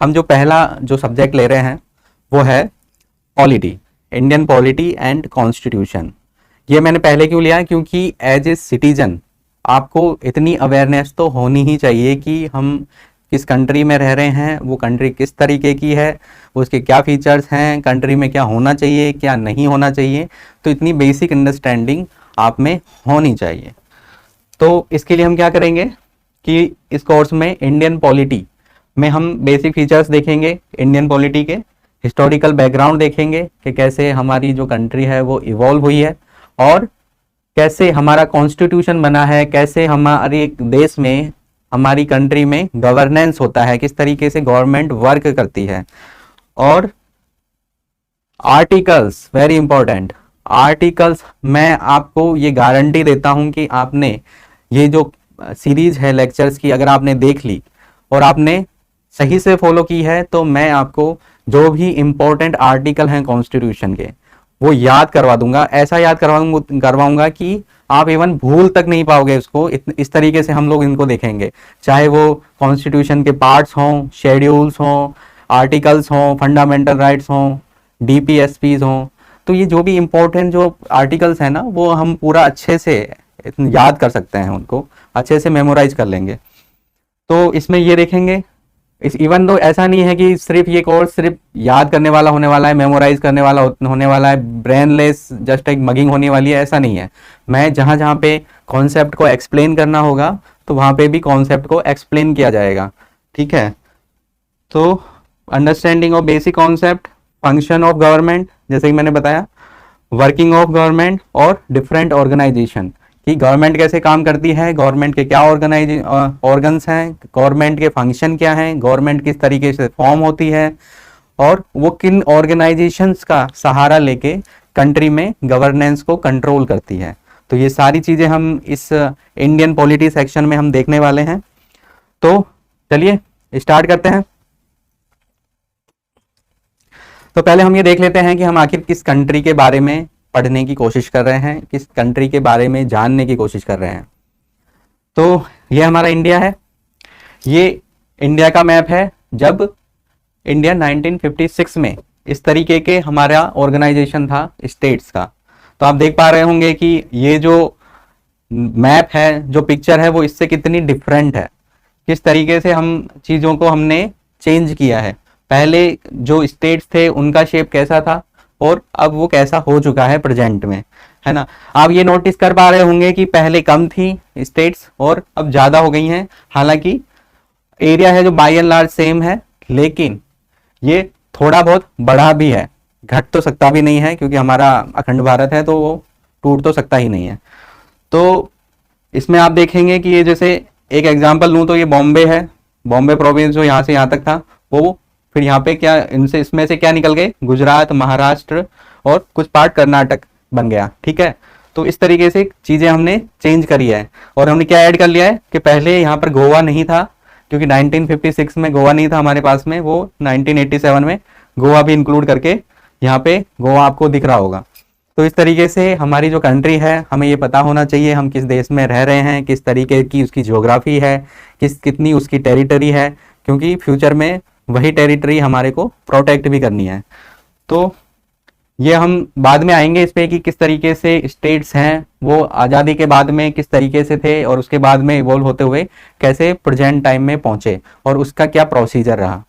हम जो पहला जो सब्जेक्ट ले रहे हैं वो है polity, Indian polity and constitution. ये मैंने पहले क्यों लिया है, क्योंकि एज ए सिटीजन आपको इतनी अवेयरनेस तो होनी ही चाहिए कि हम किस कंट्री में रह रहे हैं, वो कंट्री किस तरीके की है, उसके क्या फीचर्स हैं, कंट्री में क्या होना चाहिए क्या नहीं होना चाहिए। तो इतनी बेसिक अंडरस्टैंडिंग आप में होनी चाहिए। तो इसके लिए हम क्या करेंगे कि इस कोर्स में इंडियन पॉलिटी में हम बेसिक फीचर्स देखेंगे, इंडियन पॉलिटी के हिस्टोरिकल बैकग्राउंड देखेंगे कि कैसे हमारी जो कंट्री है वो इवॉल्व हुई है और कैसे हमारा कॉन्स्टिट्यूशन बना है, कैसे हमारे देश में हमारी कंट्री में गवर्नेंस होता है, किस तरीके से गवर्नमेंट वर्क करती है। और आर्टिकल्स, वेरी इंपॉर्टेंट आर्टिकल्स, मैं आपको ये गारंटी देता हूं कि आपने ये जो सीरीज है लेक्चर्स की अगर आपने देख ली और आपने सही से फॉलो की है तो मैं आपको जो भी इंपॉर्टेंट आर्टिकल हैं कॉन्स्टिट्यूशन के वो याद करवा दूंगा, ऐसा याद करवाऊंगा कि आप इवन भूल तक नहीं पाओगे उसको। इस तरीके से हम लोग इनको देखेंगे, चाहे वो कॉन्स्टिट्यूशन के पार्ट्स हों, शेड्यूल्स हों, आर्टिकल्स हों, फंडामेंटल राइट्स हों, डीपीएसपीज हों। तो ये जो भी इम्पोर्टेंट जो आर्टिकल्स हैं ना वो हम पूरा अच्छे से याद कर सकते हैं, उनको अच्छे से मेमोराइज कर लेंगे। तो इसमें ये देखेंगे, इस इवन दो ऐसा नहीं है कि सिर्फ ये कोर्स सिर्फ याद करने वाला होने वाला है, मेमोराइज करने वाला होने वाला है, ब्रेनलेस जस्ट एक मगिंग होने वाली है, ऐसा नहीं है। मैं जहाँ जहाँ पे कॉन्सेप्ट को एक्सप्लेन करना होगा तो वहाँ पे भी कॉन्सेप्ट को एक्सप्लेन किया जाएगा, ठीक है। तो understanding of basic concept, function of government, जैसे कि मैंने बताया, वर्किंग ऑफ गवर्नमेंट और डिफरेंट ऑर्गेनाइजेशन कि गवर्नमेंट कैसे काम करती है, गवर्नमेंट के क्या ऑर्गन्स हैं, गवर्नमेंट के फंक्शन क्या हैं, गवर्नमेंट किस तरीके से फॉर्म होती है और वो किन ऑर्गेनाइजेशंस का सहारा लेके कंट्री में गवर्नेंस को कंट्रोल करती है। तो ये सारी चीज़ें हम इस इंडियन पॉलिटी सेक्शन में हम देखने वाले हैं। तो चलिए स्टार्ट करते हैं। तो पहले हम ये देख लेते हैं कि हम आखिर किस कंट्री के बारे में पढ़ने की कोशिश कर रहे हैं, किस कंट्री के बारे में जानने की कोशिश कर रहे हैं। तो ये हमारा इंडिया है, ये इंडिया का मैप है। जब इंडिया 1956 में इस तरीके के हमारा ऑर्गेनाइजेशन था स्टेट्स का, तो आप देख पा रहे होंगे कि ये जो मैप है, जो पिक्चर है, वो इससे कितनी डिफरेंट है, किस तरीके से हम चीज़ों को हमने चेंज किया है। पहले जो स्टेट्स थे उनका शेप कैसा था और अब वो कैसा हो चुका है प्रेजेंट में, है ना। आप ये नोटिस कर पा रहे होंगे कि पहले कम थी स्टेट्स और अब ज़्यादा हो गई हैं। हालांकि एरिया है जो बाय एंड लार्ज सेम है, लेकिन ये थोड़ा बहुत बढ़ा भी है, घट तो सकता भी नहीं है क्योंकि हमारा अखंड भारत है तो वो टूट तो सकता ही नहीं है। तो इसमें आप देखेंगे कि ये जैसे एक एग्जाम्पल लूँ तो ये बॉम्बे है, बॉम्बे प्रोविंस जो यहाँ से यहाँ तक था वो फिर यहाँ पे क्या इनसे इसमें से क्या निकल गए, गुजरात, महाराष्ट्र और कुछ पार्ट कर्नाटक बन गया, ठीक है। तो इस तरीके से चीज़ें हमने चेंज करी है और हमने क्या ऐड कर लिया है कि पहले यहाँ पर गोवा नहीं था, क्योंकि 1956 में गोवा नहीं था हमारे पास में, वो 1987 में गोवा भी इंक्लूड करके यहाँ पे गोवा आपको दिख रहा होगा। तो इस तरीके से हमारी जो कंट्री है हमें ये पता होना चाहिए हम किस देश में रह रहे हैं, किस तरीके की उसकी ज्योग्राफी है, कितनी उसकी टेरिटरी है, क्योंकि फ्यूचर में वही टेरिटरी हमारे को प्रोटेक्ट भी करनी है। तो ये हम बाद में आएंगे इस पे कि किस तरीके से स्टेट्स हैं वो आज़ादी के बाद में किस तरीके से थे और उसके बाद में इवॉल्व होते हुए कैसे प्रेजेंट टाइम में पहुंचे और उसका क्या प्रोसीजर रहा।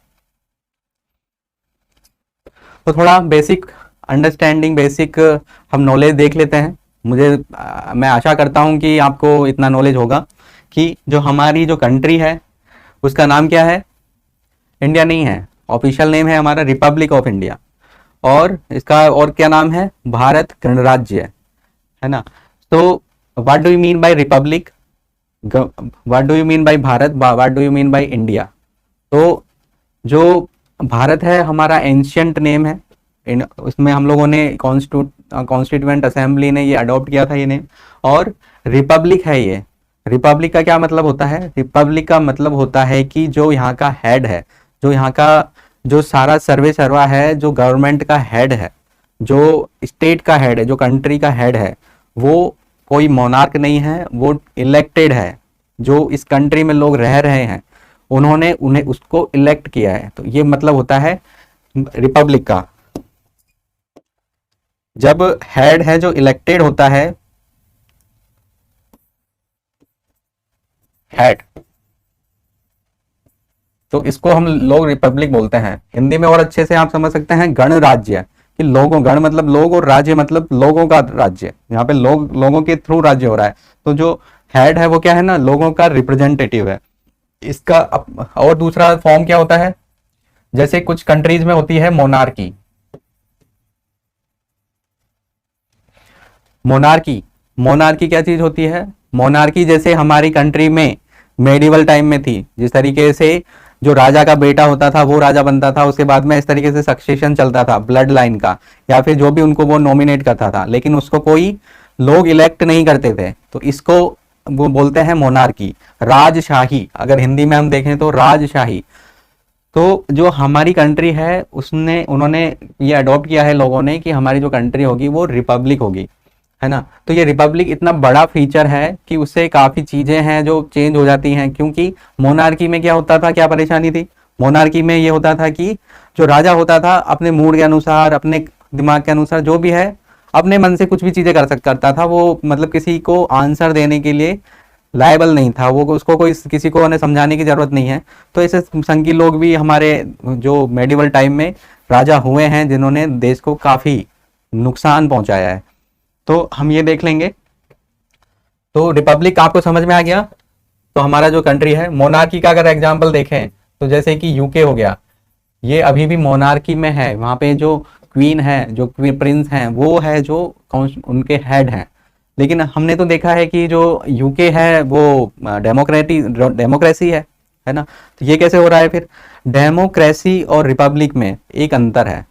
तो थोड़ा बेसिक अंडरस्टैंडिंग, बेसिक हम नॉलेज देख लेते हैं। मैं आशा करता हूं कि आपको इतना नॉलेज होगा कि जो हमारी जो कंट्री है उसका नाम क्या है, इंडिया नहीं है, ऑफिशियल नेम है हमारा रिपब्लिक ऑफ इंडिया, और इसका और क्या नाम है, भारत गणराज्य, है ना। तो what do you mean by Republic, what do you mean by Bharat, what do you mean by India. तो जो भारत है हमारा एंशियंट नेम है, उसमें हम लोगों ने कॉन्स्टिट्यूएंट असेंबली ने ये अडॉप्ट किया था ये नेम। और रिपब्लिक है ये, रिपब्लिक का क्या मतलब होता है, रिपब्लिक का मतलब होता है कि जो यहाँ का हेड है, जो यहाँ का जो सारा सर्वे सर्वा है, जो गवर्नमेंट का हेड है, जो स्टेट का हेड है, जो कंट्री का हेड है, वो कोई मोनार्क नहीं है, वो इलेक्टेड है। जो इस कंट्री में लोग रह रहे हैं उन्होंने उन्हें उसको इलेक्ट किया है। तो ये मतलब होता है रिपब्लिक का। जब हेड है जो इलेक्टेड होता है, हेड, तो इसको हम लोग रिपब्लिक बोलते हैं। हिंदी में और अच्छे से आप समझ सकते हैं गणराज्य, कि लोगों, गण मतलब लोग और राज्य मतलब लोगों का राज्य। यहाँ पे लोगों के थ्रू राज्य हो रहा है। तो जो हेड है वो क्या है ना, लोगों का रिप्रेजेंटेटिव है। इसका और दूसरा फॉर्म क्या होता है, जैसे कुछ कंट्रीज में होती है मोनार्की। मोनार्की, मोनार्की क्या चीज होती है? मोनार्की जैसे हमारी कंट्री में मेडिवल टाइम में थी, जिस तरीके से जो राजा का बेटा होता था वो राजा बनता था, उसके बाद में इस तरीके से सक्सेशन चलता था ब्लड लाइन का, या फिर जो भी उनको वो नॉमिनेट करता था, लेकिन उसको कोई लोग इलेक्ट नहीं करते थे। तो इसको वो बोलते हैं मोनार्की, राजशाही। अगर हिंदी में हम देखें तो राजशाही। तो जो हमारी कंट्री है उसने उन्होंने ये अडॉप्ट किया है लोगों ने कि हमारी जो कंट्री होगी वो रिपब्लिक होगी, है ना। तो ये रिपब्लिक इतना बड़ा फीचर है कि उससे काफी चीजें हैं जो चेंज हो जाती हैं। क्योंकि मोनार्की में क्या होता था, क्या परेशानी थी? मोनार्की में ये होता था कि जो राजा होता था अपने मूड के अनुसार, अपने दिमाग के अनुसार, जो भी है अपने मन से कुछ भी चीजें करता था वो, मतलब किसी को आंसर देने के लिए लायबल नहीं था वो, उसको कोई किसी को उन्हें समझाने की जरूरत नहीं है। तो ऐसे संघी लोग भी हमारे जो मेडिवल टाइम में राजा हुए हैं जिन्होंने देश को काफी नुकसान पहुंचाया है। तो हम ये देख लेंगे। तो रिपब्लिक आपको समझ में आ गया। तो हमारा जो कंट्री है, मोनार्की का अगर एग्जांपल देखें तो जैसे कि यूके हो गया, ये अभी भी मोनार्की में है। वहां पे जो क्वीन है, जो प्रिंस हैं, वो है जो उनके हेड हैं। लेकिन हमने तो देखा है कि जो यूके है वो डेमोक्रेसी है ना। तो ये कैसे हो रहा है फिर? डेमोक्रेसी और रिपब्लिक में एक अंतर है।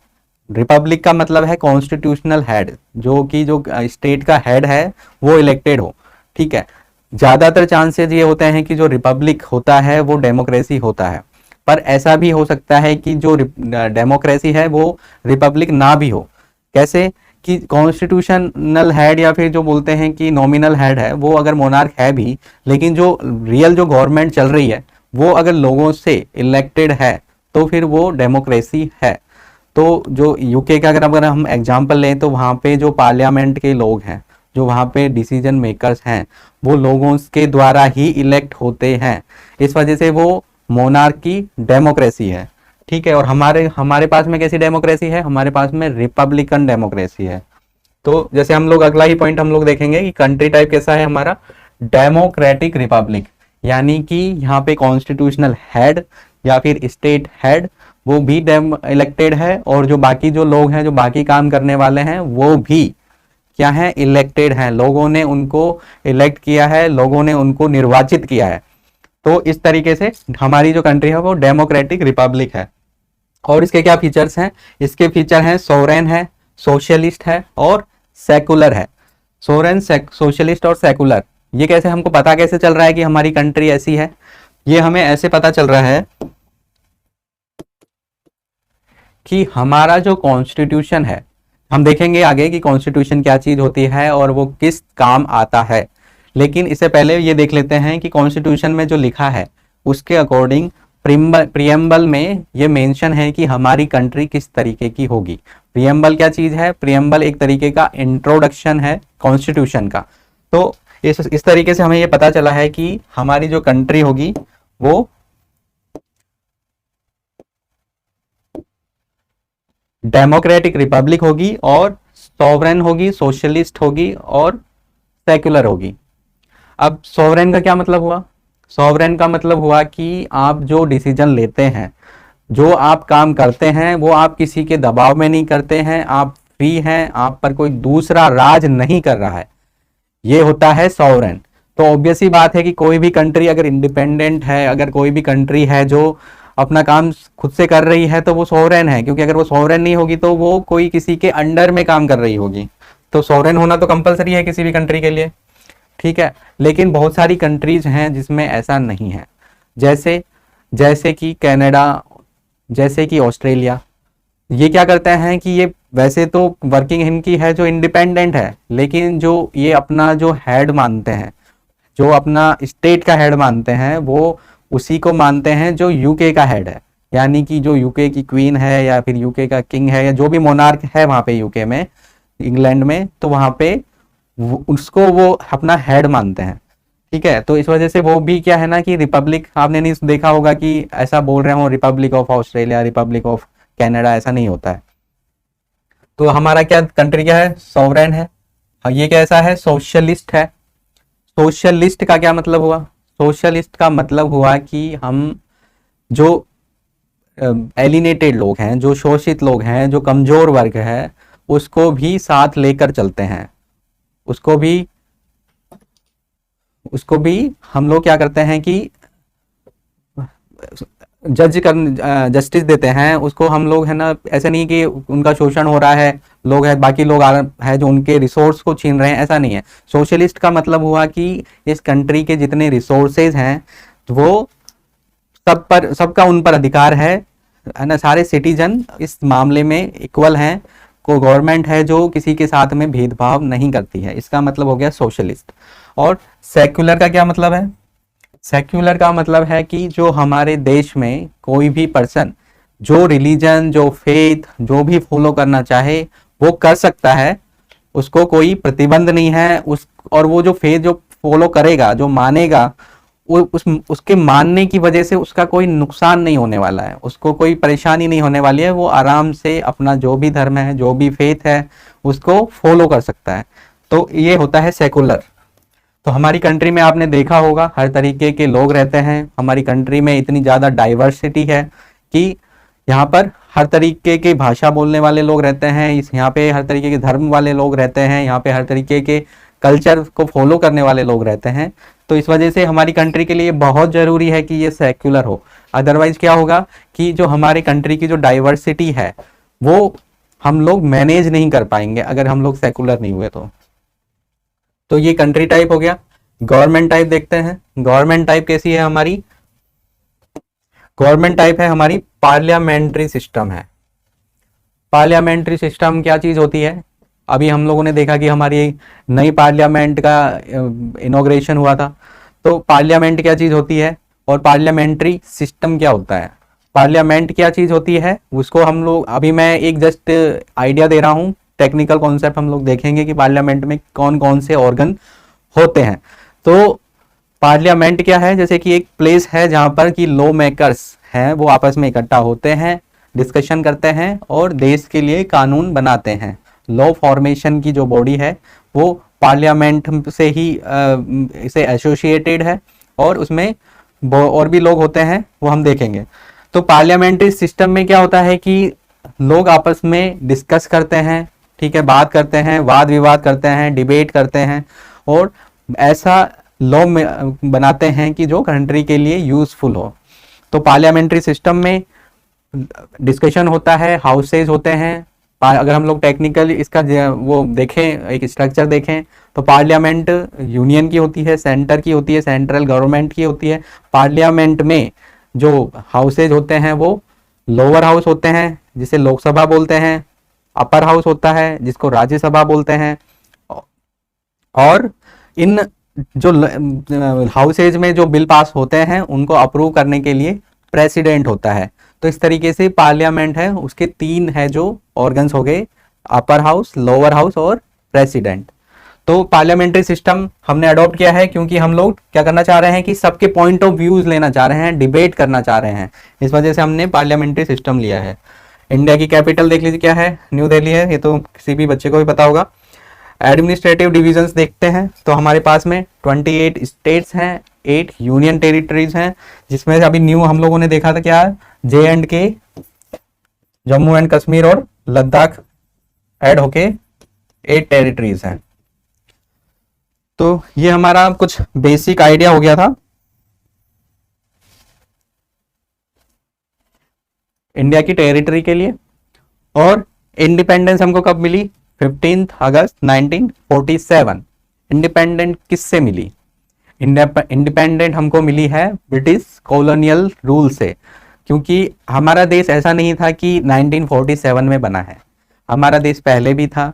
रिपब्लिक का मतलब है कॉन्स्टिट्यूशनल हेड, जो कि जो स्टेट का हेड है वो इलेक्टेड हो, ठीक है। ज्यादातर चांसेस ये होते हैं कि जो रिपब्लिक होता है वो डेमोक्रेसी होता है, पर ऐसा भी हो सकता है कि जो डेमोक्रेसी है वो रिपब्लिक ना भी हो। कैसे? कि कॉन्स्टिट्यूशनल हेड या फिर जो बोलते हैं कि नॉमिनल हेड है वो अगर मोनार्क है भी, लेकिन जो रियल जो गवर्नमेंट चल रही है वो अगर लोगों से इलेक्टेड है तो फिर वो डेमोक्रेसी है। तो जो यूके का अगर हम एग्जांपल लें तो वहाँ पे जो पार्लियामेंट के लोग हैं, जो वहाँ पे डिसीजन मेकर्स हैं, वो लोगों के द्वारा ही इलेक्ट होते हैं। इस वजह से वो मोनार्की डेमोक्रेसी है, ठीक है। और हमारे पास में कैसी डेमोक्रेसी है? हमारे पास में रिपब्लिकन डेमोक्रेसी है। तो जैसे हम लोग अगला ही पॉइंट हम लोग देखेंगे कि कंट्री टाइप कैसा है हमारा, डेमोक्रेटिक रिपब्लिक। यानी कि यहाँ पे कॉन्स्टिट्यूशनल हेड या फिर स्टेट हेड वो भी इलेक्टेड है, और जो बाकी जो लोग हैं, जो बाकी काम करने वाले हैं, वो भी क्या है? इलेक्टेड हैं। लोगों ने उनको इलेक्ट किया है, लोगों ने उनको निर्वाचित किया है। तो इस तरीके से हमारी जो कंट्री है वो डेमोक्रेटिक रिपब्लिक है। और इसके क्या फीचर्स हैं? इसके फीचर हैं सोवरेन है, सोशलिस्ट है और सेकुलर है। सोवरेन, सोशलिस्ट और सेकुलर, ये कैसे हमको पता कैसे चल रहा है कि हमारी कंट्री ऐसी है? ये हमें ऐसे पता चल रहा है कि हमारा जो कॉन्स्टिट्यूशन है, हम देखेंगे आगे कि कॉन्स्टिट्यूशन क्या चीज होती है और वो किस काम आता है। लेकिन इससे पहले ये देख लेते हैं कि कॉन्स्टिट्यूशन में जो लिखा है उसके अकॉर्डिंग प्रियम्बल में ये मेंशन है कि हमारी कंट्री किस तरीके की होगी। प्रियम्बल क्या चीज है? प्रियम्बल एक तरीके का इंट्रोडक्शन है कॉन्स्टिट्यूशन का। तो इस तरीके से हमें ये पता चला है कि हमारी जो कंट्री होगी वो डेमोक्रेटिक रिपब्लिक होगी, और सॉवरेन होगी, सोशलिस्ट होगी और सेक्युलर होगी। अब सॉवरेन का क्या मतलब हुआ? सॉवरेन का मतलब हुआ कि आप जो डिसीजन लेते हैं, जो आप काम करते हैं, वो आप किसी के दबाव में नहीं करते हैं, आप फ्री हैं, आप पर कोई दूसरा राज नहीं कर रहा है। ये होता है सॉवरेन। तो ऑब्वियस ही बात है कि कोई भी कंट्री अगर इंडिपेंडेंट है, अगर कोई भी कंट्री है जो अपना काम खुद से कर रही है, तो वो सॉवरेन है। क्योंकि अगर वो सॉवरेन नहीं होगी तो वो कोई किसी के अंडर में काम कर रही होगी। तो सॉवरेन होना तो कंपलसरी है किसी भी कंट्री के लिए, ठीक है। लेकिन बहुत सारी कंट्रीज हैं जिसमें ऐसा नहीं है, जैसे कि कनाडा, जैसे कि ऑस्ट्रेलिया। ये क्या करते हैं कि ये वैसे तो वर्किंग इनकी है जो इंडिपेंडेंट है, लेकिन जो ये अपना जो हेड मानते हैं, जो अपना स्टेट का हेड मानते हैं, वो उसी को मानते हैं जो यूके का हेड है, यानी कि जो यूके की क्वीन है या फिर यूके का किंग है या जो भी मोनार्क है वहां पे यूके में, इंग्लैंड में, तो वहां पे उसको वो अपना हेड मानते हैं। ठीक है, तो इस वजह से वो भी क्या है ना कि रिपब्लिक, आपने नहीं देखा होगा कि ऐसा बोल रहे हो Republic of Australia, Republic of Canada, ऐसा नहीं होता है। तो हमारा क्या कंट्री क्या है, सॉवरेन है। ये कैसा है, सोशलिस्ट है। सोशलिस्ट का क्या मतलब हुआ, सोशलिस्ट का मतलब हुआ कि हम जो एलिनेटेड लोग हैं, जो शोषित लोग हैं, जो कमजोर वर्ग है, उसको भी साथ लेकर चलते हैं, उसको भी हम लोग क्या करते हैं कि जस्टिस देते हैं उसको हम लोग, है ना। ऐसा नहीं कि उनका शोषण हो रहा है, लोग है बाकी लोग है जो उनके रिसोर्स को छीन रहे हैं, ऐसा नहीं है। सोशलिस्ट का मतलब हुआ कि इस कंट्री के जितने रिसोर्सेज हैं वो सबका उन पर अधिकार है ना। सारे सिटीजन इस मामले में इक्वल हैं, को गवर्नमेंट है जो किसी के साथ में भेदभाव नहीं करती है, इसका मतलब हो गया सोशलिस्ट। और सेक्युलर का क्या मतलब है, सेक्युलर का मतलब है कि जो हमारे देश में कोई भी पर्सन जो रिलीजन, जो फेथ, जो भी फॉलो करना चाहे वो कर सकता है, उसको कोई प्रतिबंध नहीं है। और वो जो फेथ जो फॉलो करेगा, जो मानेगा, उसके मानने की वजह से उसका कोई नुकसान नहीं होने वाला है, उसको कोई परेशानी नहीं होने वाली है। वो आराम से अपना जो भी धर्म है, जो भी फेथ है, उसको फॉलो कर सकता है। तो ये होता है सेकुलर। तो हमारी कंट्री में आपने देखा होगा हर तरीके के लोग रहते हैं। हमारी कंट्री में इतनी ज़्यादा डाइवर्सिटी है कि यहाँ पर हर तरीके के भाषा बोलने वाले लोग रहते हैं, यहाँ पे हर तरीके के धर्म वाले लोग रहते हैं, यहाँ पे हर तरीके के कल्चर को फॉलो करने वाले लोग रहते हैं। तो इस वजह से हमारी कंट्री के लिए बहुत ज़रूरी है कि ये सेक्युलर हो। अदरवाइज क्या होगा कि जो हमारी कंट्री की जो डाइवर्सिटी है वो हम लोग मैनेज नहीं कर पाएंगे अगर हम लोग सेकुलर नहीं हुए तो ये कंट्री टाइप हो गया। गवर्नमेंट टाइप देखते हैं, गवर्नमेंट टाइप कैसी है हमारी, गवर्नमेंट टाइप है हमारी पार्लियामेंट्री सिस्टम है। पार्लियामेंट्री सिस्टम क्या चीज होती है, अभी हम लोगों ने देखा कि हमारी नई पार्लियामेंट का इनॉग्रेशन हुआ था। तो पार्लियामेंट क्या चीज होती है और पार्लियामेंट्री सिस्टम क्या होता है, पार्लियामेंट क्या चीज होती है उसको हम लोग, अभी मैं एक जस्ट आइडिया दे रहा हूँ, टेक्निकल कॉन्सेप्ट हम लोग देखेंगे कि पार्लियामेंट में कौन कौन से ऑर्गन होते हैं। तो पार्लियामेंट क्या है, जैसे कि एक प्लेस है जहां पर कि लॉ मेकर्स हैं, वो आपस में इकट्ठा होते हैं, डिस्कशन करते हैं और देश के लिए कानून बनाते हैं। लॉ फॉर्मेशन की जो बॉडी है वो पार्लियामेंट से ही इसे एसोसिएटेड है और उसमें और भी लोग होते हैं, वो हम देखेंगे। तो पार्लियामेंट्री सिस्टम में क्या होता है कि लोग आपस में डिस्कस करते हैं, ठीक है, बात करते हैं, वाद विवाद करते हैं, डिबेट करते हैं और ऐसा लॉ बनाते हैं कि जो कंट्री के लिए यूजफुल हो। तो पार्लियामेंट्री सिस्टम में डिस्कशन होता है, हाउसेज होते हैं। अगर हम लोग टेक्निकल इसका वो देखें, एक स्ट्रक्चर देखें, तो पार्लियामेंट यूनियन की होती है, सेंटर की होती है, सेंट्रल गवर्नमेंट की होती है। पार्लियामेंट में जो हाउसेज होते हैं वो लोअर हाउस होते हैं जिसे लोकसभा बोलते हैं, अपर हाउस होता है जिसको राज्यसभा बोलते हैं, और इन जो हाउसेज में जो बिल पास होते हैं उनको अप्रूव करने के लिए प्रेसिडेंट होता है। तो इस तरीके से पार्लियामेंट है, उसके तीन है जो ऑर्गन्स हो गए, अपर हाउस, लोअर हाउस और प्रेसिडेंट। तो पार्लियामेंट्री सिस्टम हमने अडॉप्ट किया है क्योंकि हम लोग क्या करना चाह रहे हैं कि सबके पॉइंट ऑफ व्यूज लेना चाह रहे हैं, डिबेट करना चाह रहे हैं, इस वजह से हमने पार्लियामेंट्री सिस्टम लिया है। इंडिया की कैपिटल देख लीजिए क्या है, न्यू दिल्ली है, ये तो किसी भी बच्चे को भी पता होगा। एडमिनिस्ट्रेटिव डिविजन्स देखते हैं तो हमारे पास में 28 स्टेट्स हैं, 8 यूनियन टेरिटरीज हैं, जिसमें से अभी न्यू हम लोगों ने देखा था क्या, J&K, जम्मू एंड कश्मीर और लद्दाख ऐड होके 8 टेरिटरीज हैं। तो ये हमारा कुछ बेसिक आइडिया हो गया था इंडिया की टेरिटरी के लिए। और इंडिपेंडेंस हमको कब मिली, 15 अगस्त 1947। इंडिपेंडेंट किससे मिली, इंडिपेंडेंट हमको मिली है ब्रिटिश कॉलोनियल रूल से, क्योंकि हमारा देश ऐसा नहीं था कि 1947 में बना है, हमारा देश पहले भी था,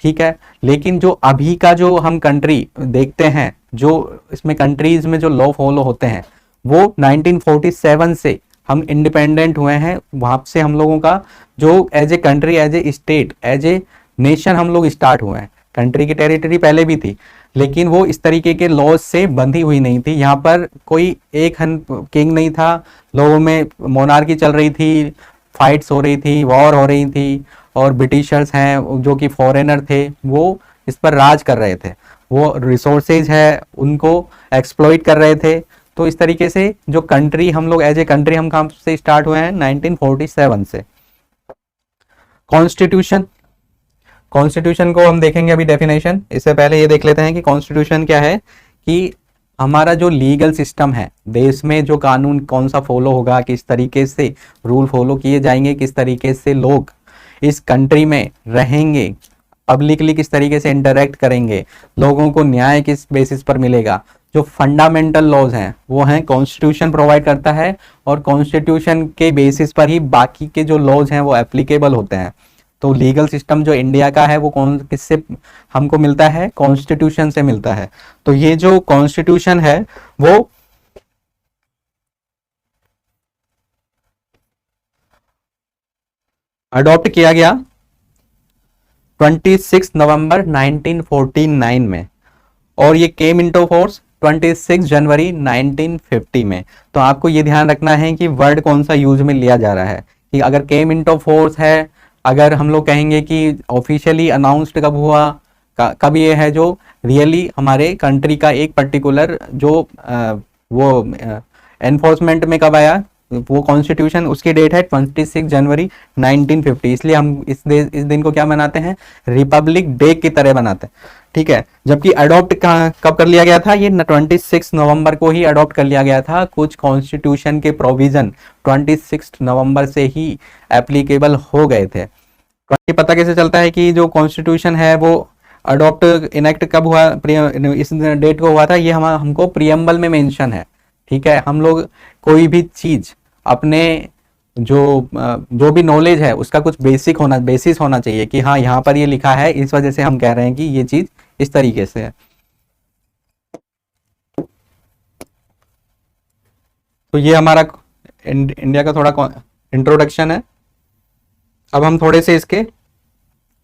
ठीक है। लेकिन जो अभी का जो हम कंट्री देखते हैं, जो इसमें कंट्रीज में जो लॉ फॉलो होते हैं वो 1947 से हम इंडिपेंडेंट हुए हैं, वहां से हम लोगों का जो as a country, as a state, as a nation हम लोग स्टार्ट हुए हैं। कंट्री की टेरिटरी पहले भी थी, लेकिन वो इस तरीके के लॉज से बंधी हुई नहीं थी। यहाँ पर कोई एक किंग नहीं था, लोगों में मोनार्की चल रही थी, फाइट्स हो रही थी, वॉर हो रही थी, और ब्रिटिशर्स हैं जो कि फॉरेनर थे, वो इस पर राज कर रहे थे, वो रिसोर्सेज है उनको एक्सप्लॉइट कर रहे थे। तो इस तरीके से जो कंट्री हम लोग एज ए कंट्री हम कहाँ से स्टार्ट हुए हैं, 1947 से। कॉन्स्टिट्यूशन, कॉन्स्टिट्यूशन को हम देखेंगे अभी डेफिनेशन। इससे पहले ये देख लेते हैं कि कॉन्स्टिट्यूशन क्या है, कि हमारा जो लीगल सिस्टम है, देश में जो कानून कौन सा फॉलो होगा, किस तरीके से रूल फॉलो किए जाएंगे, किस तरीके से लोग इस कंट्री में रहेंगे, पब्लिकली किस तरीके से इंटरेक्ट करेंगे, लोगों को न्याय किस बेसिस पर मिलेगा, जो फंडामेंटल लॉज हैं वो हैं कॉन्स्टिट्यूशन प्रोवाइड करता है, और कॉन्स्टिट्यूशन के बेसिस पर ही बाकी के जो लॉज हैं वो एप्लीकेबल होते हैं। तो लीगल सिस्टम जो इंडिया का है वो कौन किससे हमको मिलता है, कॉन्स्टिट्यूशन से मिलता है। तो ये जो कॉन्स्टिट्यूशन है वो अडॉप्ट किया गया 26 नवंबर 1949 में, और ये केम इनटू फोर्स 26 जनवरी 1950 में। तो आपको ये ध्यान रखना है कि वर्ड कौन सा यूज में लिया जा रहा है, कि अगर केम इनटू फोर्स है, अगर हम लोग कहेंगे कि ऑफिशियली अनाउंस्ड कब हुआ, कब ये है जो रियली हमारे कंट्री का एक पर्टिकुलर जो वो एनफोर्समेंट में कब आया वो कॉन्स्टिट्यूशन, उसकी डेट है 26 जनवरी 1950। इसलिए हम इस दिन को क्या मनाते हैं, रिपब्लिक डे की तरह मनाते हैं, ठीक है। जबकि अडॉप्ट कब कर लिया गया था, ये 26 नवंबर को ही अडॉप्ट कर लिया गया था। कुछ कॉन्स्टिट्यूशन के प्रोविजन 26 नवंबर से ही एप्लीकेबल हो गए थे। तो ये पता कैसे चलता है कि जो कॉन्स्टिट्यूशन है वो अडॉप्ट इनेक्ट कब हुआ, इस डेट को हुआ था, ये हमको प्रियम्बल में मेंशन है, ठीक है। हम लोग कोई भी चीज अपने जो भी नॉलेज है उसका कुछ बेसिस होना चाहिए, कि हाँ यहाँ पर ये लिखा है, इस वजह से हम कह रहे हैं कि ये चीज इस तरीके से है। तो ये हमारा इंडिया का थोड़ा इंट्रोडक्शन है। अब हम थोड़े से इसके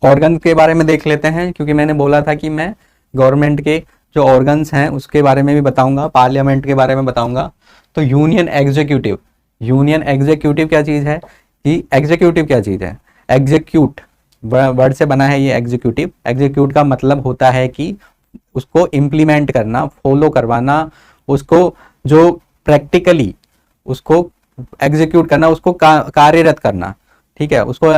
ऑर्गन के बारे में देख लेते हैं, क्योंकि मैंने बोला था कि मैं गवर्नमेंट के जो ऑर्गन्स हैं उसके बारे में भी बताऊंगा, पार्लियामेंट के बारे में बताऊंगा। तो यूनियन एग्जीक्यूटिव, यूनियन एग्जीक्यूटिव क्या चीज़ है, कि एग्जीक्यूटिव क्या चीज़ है, एग्जीक्यूट वर्ड से बना है ये एग्जीक्यूटिव। एग्जीक्यूट का मतलब होता है कि उसको इम्प्लीमेंट करना, फॉलो करवाना, उसको जो प्रैक्टिकली उसको एग्जीक्यूट करना, उसको कार्यरत करना, ठीक है उसको।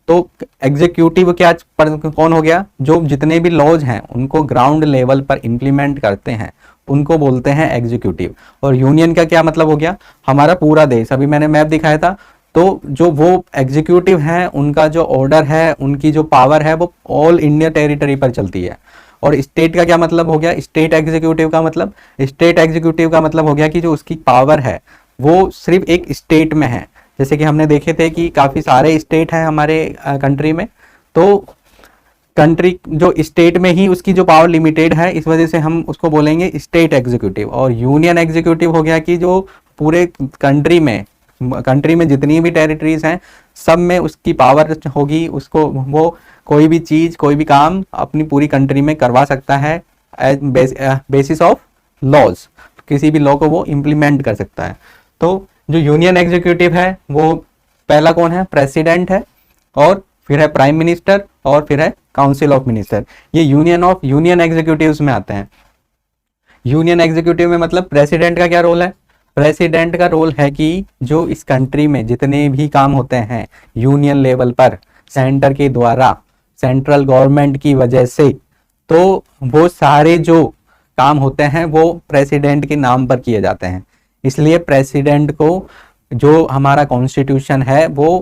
तो एग्जीक्यूटिव क्या कौन हो गया, जो जितने भी लॉज हैं उनको ग्राउंड लेवल पर इम्प्लीमेंट करते हैं उनको बोलते हैं एग्जीक्यूटिव। और यूनियन का क्या मतलब हो गया, हमारा पूरा देश। अभी मैंने मैप दिखाया था, तो जो वो एग्जीक्यूटिव हैं उनका जो ऑर्डर है, उनकी जो पावर है वो ऑल इंडिया टेरिटरी पर चलती है। और स्टेट का क्या मतलब हो गया, स्टेट एग्जीक्यूटिव का मतलब, स्टेट एग्जीक्यूटिव का मतलब हो गया कि जो उसकी पावर है वो सिर्फ एक स्टेट में है। जैसे कि हमने देखे थे कि काफ़ी सारे स्टेट हैं हमारे कंट्री में, तो कंट्री जो स्टेट में ही उसकी जो पावर लिमिटेड है, इस वजह से हम उसको बोलेंगे स्टेट एग्जीक्यूटिव। और यूनियन एग्जीक्यूटिव हो गया कि जो पूरे कंट्री में जितनी भी टेरिटरीज हैं सब में उसकी पावर होगी, उसको वो कोई भी चीज़, कोई भी काम अपनी पूरी कंट्री में करवा सकता है बेसिस ऑफ लॉज, किसी भी लॉ को वो इम्प्लीमेंट कर सकता है। तो जो यूनियन एग्जीक्यूटिव है वो पहला कौन है, प्रेसिडेंट है, और फिर है प्राइम मिनिस्टर, और फिर है काउंसिल ऑफ मिनिस्टर। ये यूनियन एग्जीक्यूटिव्स में आते हैं। यूनियन एग्जीक्यूटिव में मतलब प्रेसिडेंट का क्या रोल है, प्रेसिडेंट का रोल है कि जो इस कंट्री में जितने भी काम होते हैं यूनियन लेवल पर सेंटर के द्वारा, सेंट्रल गवर्नमेंट की वजह से, तो वो सारे जो काम होते हैं वो प्रेसिडेंट के नाम पर किए जाते हैं। इसलिए प्रेसिडेंट को जो हमारा कॉन्स्टिट्यूशन है वो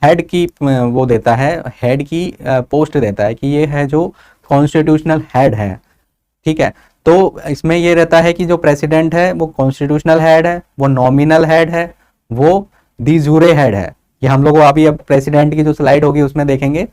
हेड की वो देता है, हेड की पोस्ट देता है कि ये है जो कॉन्स्टिट्यूशनल हेड है, ठीक है। तो इसमें ये रहता है कि जो प्रेसिडेंट है वो कॉन्स्टिट्यूशनल हेड है, वो नॉमिनल हेड है, वो दी जूरे हेड है। ये हम लोग अभी अब प्रेसिडेंट की जो स्लाइड होगी उसमें देखेंगे।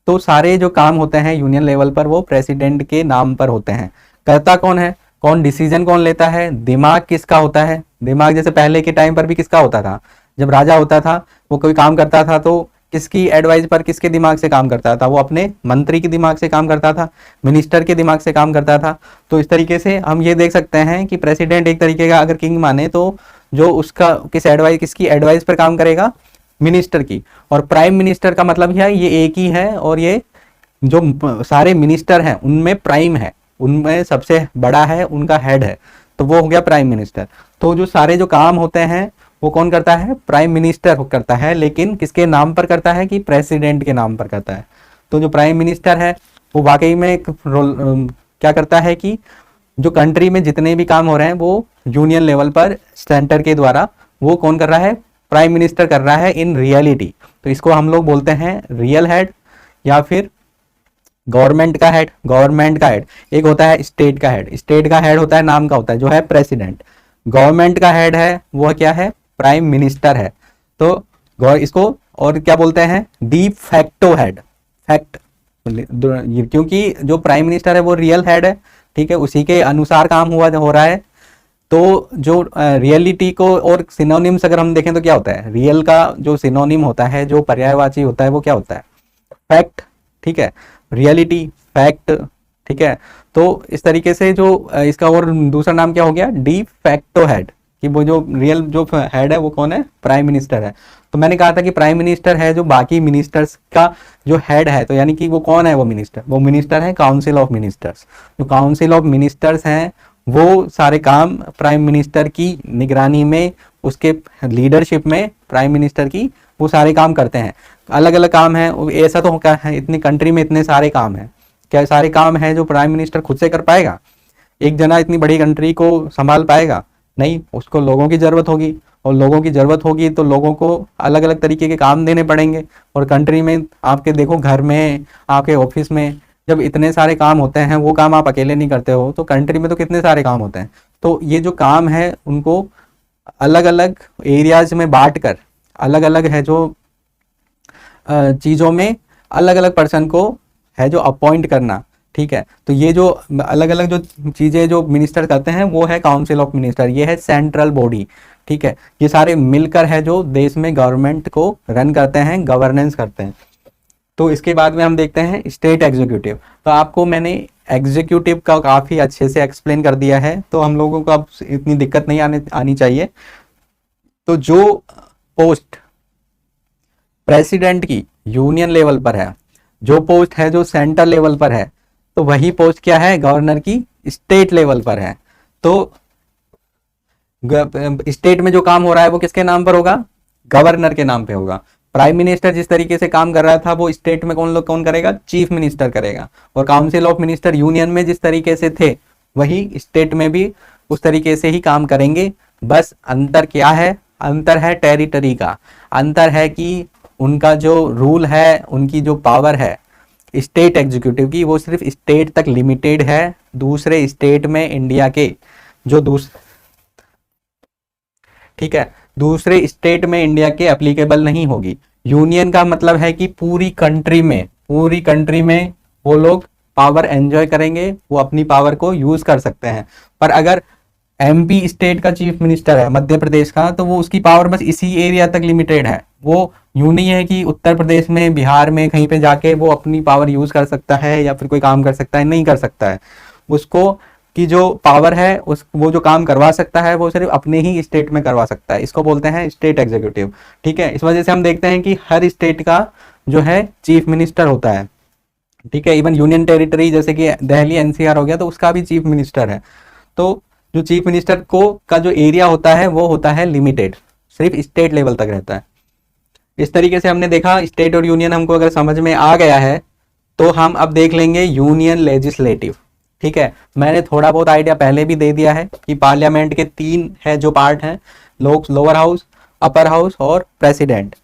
तो सारे जो काम होते हैं यूनियन लेवल पर वो प्रेसिडेंट के नाम पर होते हैं। करता कौन है, कौन डिसीजन कौन लेता है, दिमाग किसका होता है, दिमाग जैसे पहले के टाइम पर भी किसका होता था, जब राजा होता था वो कोई काम करता था तो किसकी एडवाइस पर, किसके दिमाग से काम करता था, वो अपने मंत्री के दिमाग से काम करता था, मिनिस्टर के दिमाग से काम करता था। तो इस तरीके से हम ये देख सकते हैं कि प्रेसिडेंट एक तरीके का अगर किंग माने तो जो उसका किसकी एडवाइस पर काम करेगा, मिनिस्टर की। और प्राइम मिनिस्टर का मतलब है ये एक ही है, और ये जो सारे मिनिस्टर हैं उनमें प्राइम है, उनमें सबसे बड़ा है, उनका हेड है, तो वो हो गया प्राइम मिनिस्टर। तो जो सारे जो काम होते हैं वो कौन करता है, प्राइम मिनिस्टर करता है, लेकिन किसके नाम पर करता है कि प्रेसिडेंट के नाम पर करता है। तो जो प्राइम मिनिस्टर है वो वाकई में एक रोल क्या करता है कि जो कंट्री में जितने भी काम हो रहे हैं वो यूनियन लेवल पर सेंटर के द्वारा वो कौन कर रहा है, प्राइम मिनिस्टर कर रहा है इन रियलिटी। तो इसको हम लोग बोलते हैं रियल हेड या फिर गवर्नमेंट का हेड। गवर्नमेंट का हेड एक होता है स्टेट का हेड, स्टेट का हेड होता है नाम का होता है जो है प्रेसिडेंट। गवर्नमेंट का हेड है वो क्या है, प्राइम मिनिस्टर है। तो इसको और क्या बोलते हैं, डी फैक्टो हेड। फैक्ट क्योंकि जो प्राइम मिनिस्टर है वो रियल हेड है, ठीक है, उसी के अनुसार काम हो रहा है। तो जो रियलिटी को और सिनोनिम्स अगर हम देखें तो क्या होता है, रियल का जो सिनोनिम होता है, जो पर्यायवाची होता है वो क्या होता है, फैक्ट, ठीक है, रियलिटी फैक्ट, ठीक है। तो इस तरीके से जो इसका और दूसरा नाम क्या हो गया, डी फैक्टो हेड, कि वो जो रियल जो हेड है वो कौन है, प्राइम मिनिस्टर है। तो मैंने कहा था कि प्राइम मिनिस्टर है जो बाकी मिनिस्टर्स का जो हेड है, तो यानी कि वो कौन है, वो मिनिस्टर है काउंसिल ऑफ मिनिस्टर्स। जो काउंसिल ऑफ मिनिस्टर्स हैं वो सारे काम प्राइम मिनिस्टर की निगरानी में, उसके लीडरशिप में प्राइम मिनिस्टर की वो सारे काम करते हैं। अलग अलग काम है, ऐसा तो क्या है, इतनी कंट्री में इतने सारे काम हैं, क्या सारे काम हैं जो प्राइम मिनिस्टर खुद से कर पाएगा, एक जना इतनी बड़ी कंट्री को संभाल पाएगा, नहीं, उसको लोगों की जरूरत होगी, और लोगों की जरूरत होगी तो लोगों को अलग अलग तरीके के काम देने पड़ेंगे। और कंट्री में आपके देखो, घर में, आपके ऑफिस में जब इतने सारे काम होते हैं, वो काम आप अकेले नहीं करते हो, तो कंट्री में तो कितने सारे काम होते हैं। तो ये जो काम है उनको अलग अलग एरियाज में बांट कर, अलग अलग है जो चीज़ों में अलग अलग पर्सन को है जो अपॉइंट करना, ठीक है। तो ये जो अलग अलग जो चीज़ें जो मिनिस्टर करते हैं वो है काउंसिल ऑफ मिनिस्टर, ये है सेंट्रल बॉडी, ठीक है। ये सारे मिलकर है जो देश में गवर्नमेंट को रन करते हैं, गवर्नेंस करते हैं। तो इसके बाद में हम देखते हैं स्टेट एग्जीक्यूटिव। तो आपको मैंने एग्जीक्यूटिव का काफ़ी अच्छे से एक्सप्लेन कर दिया है, तो हम लोगों को अब इतनी दिक्कत नहीं आनी चाहिए। तो जो पोस्ट प्रेसिडेंट की यूनियन लेवल पर है, जो पोस्ट है जो सेंटर लेवल पर है, तो वही पोस्ट क्या है, गवर्नर की स्टेट लेवल पर है। तो स्टेट में जो काम हो रहा है वो किसके नाम पर होगा, गवर्नर के नाम पे होगा। प्राइम मिनिस्टर जिस तरीके से काम कर रहा था वो स्टेट में कौन करेगा, चीफ मिनिस्टर करेगा। और काउंसिल ऑफ मिनिस्टर यूनियन में जिस तरीके से थे वही स्टेट में भी उस तरीके से ही काम करेंगे। बस अंतर क्या है, अंतर है टेरिटरी का, अंतर है कि उनका जो रूल है, उनकी जो पावर है स्टेट एग्जीक्यूटिव की, वो सिर्फ स्टेट तक लिमिटेड है, दूसरे स्टेट में इंडिया के जो ठीक है, दूसरे स्टेट में इंडिया के एप्लीकेबल नहीं होगी। यूनियन का मतलब है कि पूरी कंट्री में वो लोग पावर एंजॉय करेंगे, वो अपनी पावर को यूज कर सकते हैं। पर अगर एमपी स्टेट का चीफ मिनिस्टर है मध्य प्रदेश का, तो वो उसकी पावर बस इसी एरिया तक लिमिटेड है। वो यूं नहीं है कि उत्तर प्रदेश में, बिहार में कहीं पे जाके वो अपनी पावर यूज कर सकता है या फिर कोई काम कर सकता है, नहीं कर सकता है। उसको की जो पावर है वो जो काम करवा सकता है वो सिर्फ अपने ही स्टेट में करवा सकता है। इसको बोलते हैं स्टेट एग्जीक्यूटिव, ठीक है। इस वजह से हम देखते हैं कि हर स्टेट का जो है चीफ मिनिस्टर होता है, ठीक है। इवन यूनियन टेरिटरी जैसे कि दिल्ली एनसीआर हो गया तो उसका भी चीफ मिनिस्टर है। तो जो चीफ मिनिस्टर का जो एरिया होता है वो होता है लिमिटेड, सिर्फ स्टेट लेवल तक रहता है। इस तरीके से हमने देखा स्टेट और यूनियन हमको अगर समझ में आ गया है तो हम अब देख लेंगे यूनियन लेजिस्लेटिव, ठीक है। मैंने थोड़ा बहुत आइडिया पहले भी दे दिया है कि पार्लियामेंट के 3 है जो पार्ट हैं, लोअर हाउस, अपर हाउस और प्रेसिडेंट।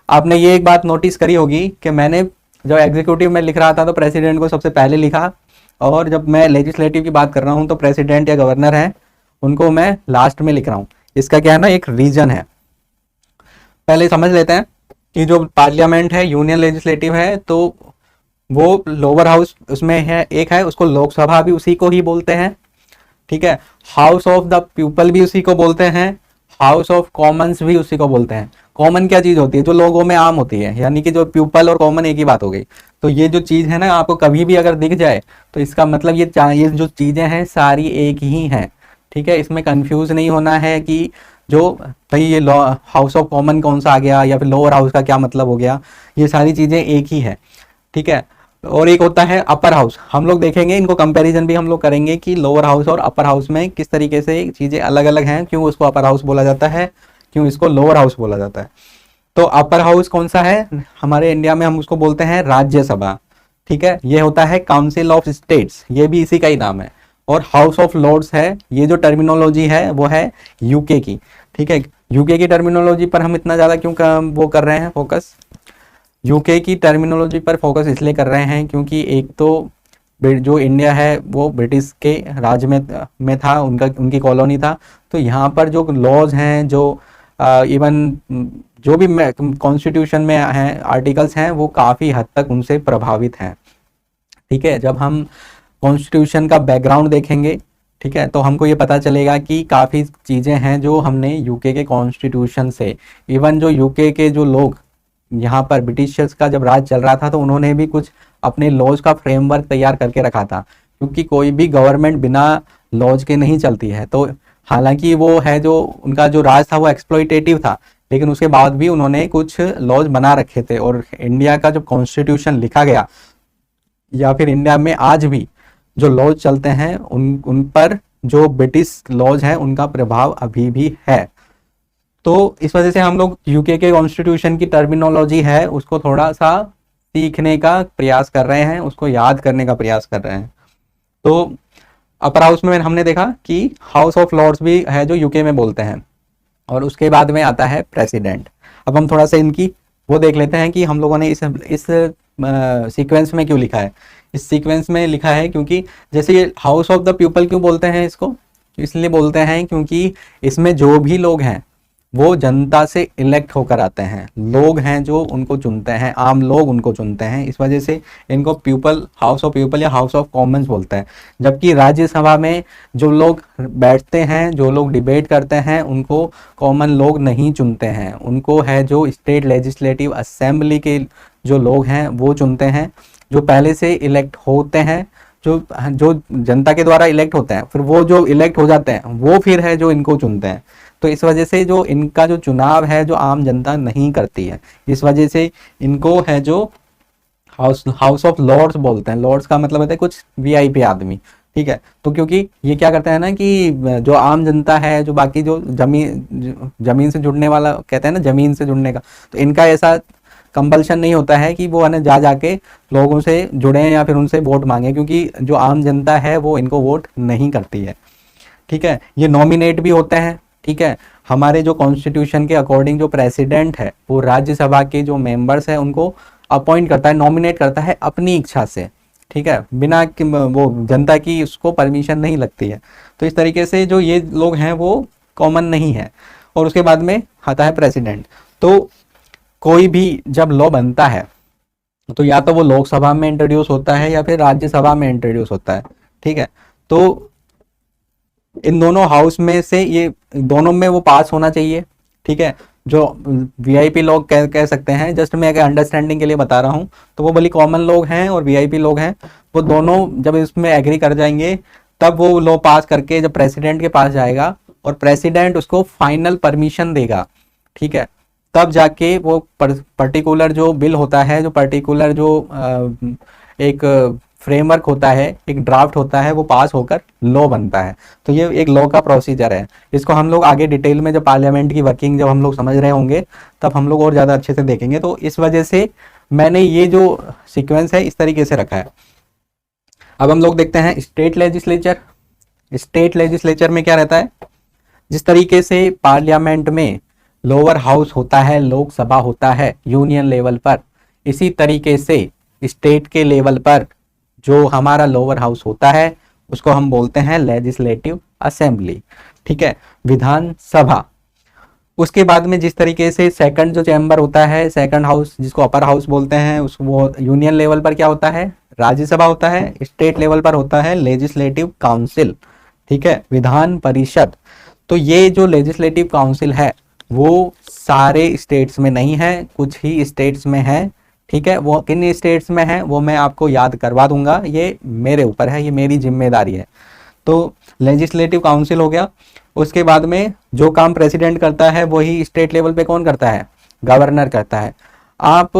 आपने ये एक बात नोटिस करी होगी कि मैंने जब एग्जीक्यूटिव में लिख रहा था तो प्रेसिडेंट को सबसे पहले लिखा, और जब मैं लेजिस्लेटिव की बात कर रहा हूँ तो प्रेसिडेंट या गवर्नर है उनको मैं लास्ट में लिख रहा हूँ। इसका क्या है ना, एक रीजन है। पहले समझ लेते हैं कि जो पार्लियामेंट है यूनियन लेजिस्लेटिव है, तो वो लोअर हाउस उसमें है, एक है, उसको लोकसभा भी उसी को ही बोलते हैं, ठीक है। हाउस ऑफ द पीपल भी उसी को बोलते हैं, हाउस ऑफ कॉमन्स भी उसी को बोलते हैं। कॉमन क्या चीज होती है? जो लोगों में आम होती है, यानी कि जो पीपल और कॉमन एक ही बात हो गई। तो ये जो चीज है ना, आपको कभी भी अगर दिख जाए तो इसका मतलब ये जो चीजें हैं सारी एक ही हैं। ठीक है, इसमें कंफ्यूज नहीं होना है कि जो भाई ये लॉ हाउस ऑफ कॉमन कौन सा आ गया या फिर लोअर हाउस का क्या मतलब हो गया। ये सारी चीजें एक ही है। ठीक है, और एक होता है अपर हाउस। हम लोग देखेंगे, इनको कंपैरिजन भी हम लोग करेंगे कि लोअर हाउस और अपर हाउस में किस तरीके से चीजें अलग अलग हैं, क्यों उसको अपर हाउस बोला जाता है, क्यों इसको लोअर हाउस बोला जाता है। तो अपर हाउस कौन सा है? हमारे इंडिया में हम उसको बोलते हैं राज्यसभा। ठीक है, ये होता है काउंसिल ऑफ स्टेट्स, ये भी इसी का ही नाम है। और हाउस ऑफ लॉर्ड्स है, ये जो टर्मिनोलॉजी है वो है यूके की। ठीक है, यूके की टर्मिनोलॉजी पर हम इतना ज्यादा क्यों वो कर रहे हैं फोकस? यूके की टर्मिनोलॉजी पर फोकस इसलिए कर रहे हैं क्योंकि एक तो जो इंडिया है वो ब्रिटिश के राज में था, उनकी कॉलोनी था। तो यहाँ पर जो लॉज हैं, जो इवन जो भी कॉन्स्टिट्यूशन में हैं आर्टिकल्स हैं, वो काफ़ी हद तक उनसे प्रभावित हैं। ठीक है, जब हम कॉन्स्टिट्यूशन का बैकग्राउंड देखेंगे, ठीक है, तो हमको ये पता चलेगा कि काफ़ी चीज़ें हैं जो हमने यूके के कॉन्स्टिट्यूशन से, इवन जो यूके के जो लोग यहाँ पर ब्रिटिशर्स का जब राज चल रहा था तो उन्होंने भी कुछ अपने लॉज का फ्रेमवर्क तैयार करके रखा था, क्योंकि कोई भी गवर्नमेंट बिना लॉज के नहीं चलती है। तो हालांकि वो है जो उनका जो राज था वो एक्सप्लॉइटेटिव था, लेकिन उसके बाद भी उन्होंने कुछ लॉज बना रखे थे। और इंडिया का जो कॉन्स्टिट्यूशन लिखा गया, या फिर इंडिया में आज भी जो लॉज चलते हैं, उन पर जो ब्रिटिश लॉज हैं उनका प्रभाव अभी भी है। तो इस वजह से हम लोग यूके के कॉन्स्टिट्यूशन की टर्मिनोलॉजी है उसको थोड़ा सा सीखने का प्रयास कर रहे हैं, उसको याद करने का प्रयास कर रहे हैं। तो अपर हाउस में हमने देखा कि हाउस ऑफ लॉर्ड्स भी है जो यूके में बोलते हैं, और उसके बाद में आता है प्रेसिडेंट। अब हम थोड़ा सा इनकी वो देख लेते हैं कि हम लोगों ने इस सीक्वेंस में क्यों लिखा है। इस सीक्वेंस में लिखा है क्योंकि जैसे ये हाउस ऑफ द पीपल क्यों बोलते हैं इसको? इसलिए बोलते हैं क्योंकि इसमें जो भी लोग हैं वो जनता से इलेक्ट होकर आते हैं, लोग हैं जो उनको चुनते हैं, आम लोग उनको चुनते हैं। इस वजह से इनको पीपल, हाउस ऑफ पीपल या हाउस ऑफ कॉमन्स बोलते हैं। जबकि राज्यसभा में जो लोग बैठते हैं, जो लोग डिबेट करते हैं, उनको कॉमन लोग नहीं चुनते हैं, उनको है जो स्टेट लेजिस्लेटिव असेंबली के जो लोग हैं वो चुनते हैं, जो पहले से इलेक्ट होते हैं, जो जो जनता के द्वारा इलेक्ट होते हैं। फिर वो जो इलेक्ट हो जाते हैं वो फिर है जो इनको चुनते हैं। तो इस वजह से जो इनका जो चुनाव है जो आम जनता नहीं करती है, इस वजह से इनको है जो हाउस ऑफ लॉर्ड्स बोलते हैं। लॉर्ड्स का मतलब होता है कुछ वीआईपी आदमी। ठीक है, तो क्योंकि ये क्या करते हैं ना कि जो आम जनता है, जो बाकी जो जमीन से जुड़ने वाला कहते हैं ना, जमीन से जुड़ने का, तो इनका ऐसा कंपल्शन नहीं होता है कि वो है ना जाके लोगों से जुड़े या फिर उनसे वोट मांगे, क्योंकि जो आम जनता है वो इनको वोट नहीं करती है। ठीक है, ये नॉमिनेट भी होते हैं। ठीक है, हमारे जो कॉन्स्टिट्यूशन के अकॉर्डिंग जो प्रेसिडेंट है वो राज्यसभा के जो मेंबर्स हैं उनको अपॉइंट करता है, नॉमिनेट करता है अपनी इच्छा से। ठीक है, बिना वो जनता की उसको परमिशन नहीं लगती है। तो इस तरीके से जो ये लोग हैं वो कॉमन नहीं है। और उसके बाद में आता है प्रेसिडेंट। तो कोई भी जब लॉ बनता है तो या तो वो लोकसभा में इंट्रोड्यूस होता है या फिर राज्यसभा में इंट्रोड्यूस होता है। ठीक है, तो इन दोनों हाउस में से ये दोनों में वो पास होना चाहिए। ठीक है, जो वीआईपी लोग कह सकते हैं, जस्ट मैं अंडरस्टैंडिंग के लिए बता रहा हूँ, तो वो भले कॉमन लोग हैं और वीआईपी लोग हैं, वो दोनों जब इसमें एग्री कर जाएंगे तब वो लॉ पास करके जब प्रेसिडेंट के पास जाएगा और प्रेसिडेंट उसको फाइनल परमिशन देगा। ठीक है, तब जाके वो पर्टिकुलर जो बिल होता है, जो पर्टिकुलर जो एक फ्रेमवर्क होता है, एक ड्राफ्ट होता है, वो पास होकर लॉ बनता है। तो ये एक लॉ का प्रोसीजर है। इसको हम लोग आगे डिटेल में जब पार्लियामेंट की वर्किंग जब हम लोग समझ रहे होंगे तब हम लोग और ज़्यादा अच्छे से देखेंगे। तो इस वजह से मैंने ये जो सीक्वेंस है इस तरीके से रखा है। अब हम लोग देखते हैं स्टेट लेजिस्लेचर। स्टेट लेजिस्लेचर में क्या रहता है? जिस तरीके से पार्लियामेंट में लोअर हाउस होता है, लोकसभा होता है यूनियन लेवल पर, इसी तरीके से स्टेट के लेवल पर जो हमारा लोअर हाउस होता है उसको हम बोलते हैं लेजिस्लेटिव असेंबली। ठीक है, विधानसभा। उसके बाद में जिस तरीके से सेकंड जो चैम्बर होता है, सेकंड हाउस जिसको अपर हाउस बोलते हैं, उस वो यूनियन लेवल पर क्या होता है? राज्यसभा होता है। स्टेट लेवल पर होता है लेजिस्लेटिव काउंसिल। ठीक है, विधान परिषद। तो ये जो लेजिस्लेटिव काउंसिल है वो सारे स्टेट्स में नहीं है, कुछ ही स्टेट्स में है। ठीक है, वो किन स्टेट्स में है वो मैं आपको याद करवा दूंगा, ये मेरे ऊपर है, ये मेरी जिम्मेदारी है। तो लेजिस्लेटिव काउंसिल हो गया। उसके बाद में जो काम प्रेसिडेंट करता है वही स्टेट लेवल पे कौन करता है, गवर्नर करता है। आप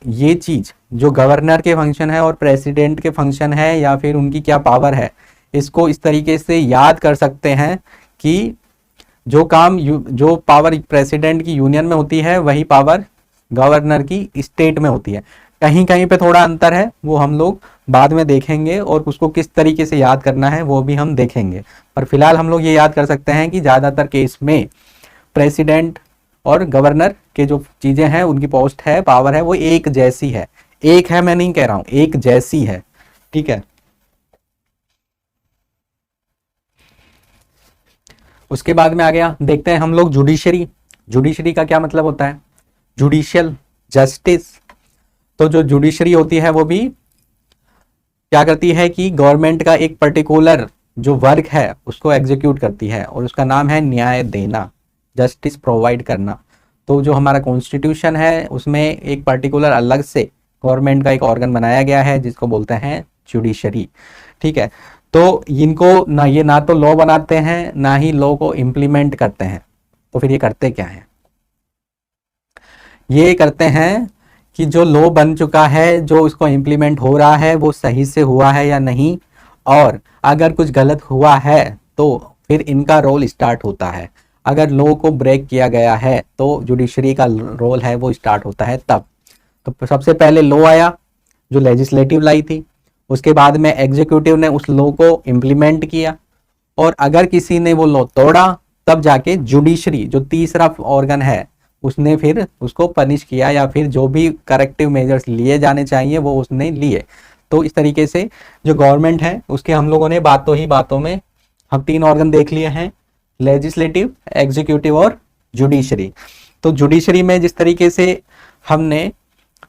ये चीज जो गवर्नर के फंक्शन है और प्रेसिडेंट के फंक्शन है या फिर उनकी क्या पावर है, इसको इस तरीके से याद कर सकते हैं कि जो पावर प्रेसिडेंट की यूनियन में होती है वही पावर गवर्नर की स्टेट में होती है। कहीं कहीं पे थोड़ा अंतर है, वो हम लोग बाद में देखेंगे और उसको किस तरीके से याद करना है वो भी हम देखेंगे। पर फिलहाल हम लोग ये याद कर सकते हैं कि ज़्यादातर केस में प्रेसिडेंट और गवर्नर के जो चीज़ें हैं, उनकी पोस्ट है, पावर है, वो एक जैसी है। एक है मैं नहीं कह रहा हूँ, एक जैसी है। ठीक है, उसके बाद में आ गया, देखते हैं हम लोग जुडिशरी। जुडिशरी का क्या मतलब होता है, जुडिशियल जस्टिस। तो जो जुडिशरी होती है वो भी क्या करती है कि गवर्नमेंट का एक पर्टिकुलर जो वर्क है उसको एग्जीक्यूट करती है और उसका नाम है न्याय देना, जस्टिस प्रोवाइड करना। तो जो हमारा कॉन्स्टिट्यूशन है उसमें एक पर्टिकुलर अलग से गवर्नमेंट का एक ऑर्गन बनाया गया है जिसको बोलते हैं जुडिशरी। ठीक है, तो इनको ना, ये ना तो लॉ बनाते हैं ना ही लॉ को इम्प्लीमेंट करते हैं। तो फिर ये करते क्या है, ये करते हैं कि जो लॉ बन चुका है, जो उसको इम्प्लीमेंट हो रहा है वो सही से हुआ है या नहीं, और अगर कुछ गलत हुआ है तो फिर इनका रोल स्टार्ट होता है। अगर लॉ को ब्रेक किया गया है तो जुडिशरी का रोल है वो स्टार्ट होता है तब। तो सबसे पहले लॉ आया जो लेजिस्लेटिव लाई थी, उसके बाद में एग्जीक्यूटिव ने उस लॉ को इम्प्लीमेंट किया, और अगर किसी ने वो लॉ तोड़ा तब जाके जुडिशरी जो तीसरा ऑर्गन है उसने फिर उसको पनिश किया या फिर जो भी करेक्टिव मेजर्स लिए जाने चाहिए वो उसने लिए। तो इस तरीके से जो गवर्नमेंट है उसके हम लोगों ने बातों ही बातों में हम 3 ऑर्गन देख लिए हैं, लेजिस्लेटिव, एग्जीक्यूटिव और जुडिशरी। तो जुडिशरी में जिस तरीके से हमने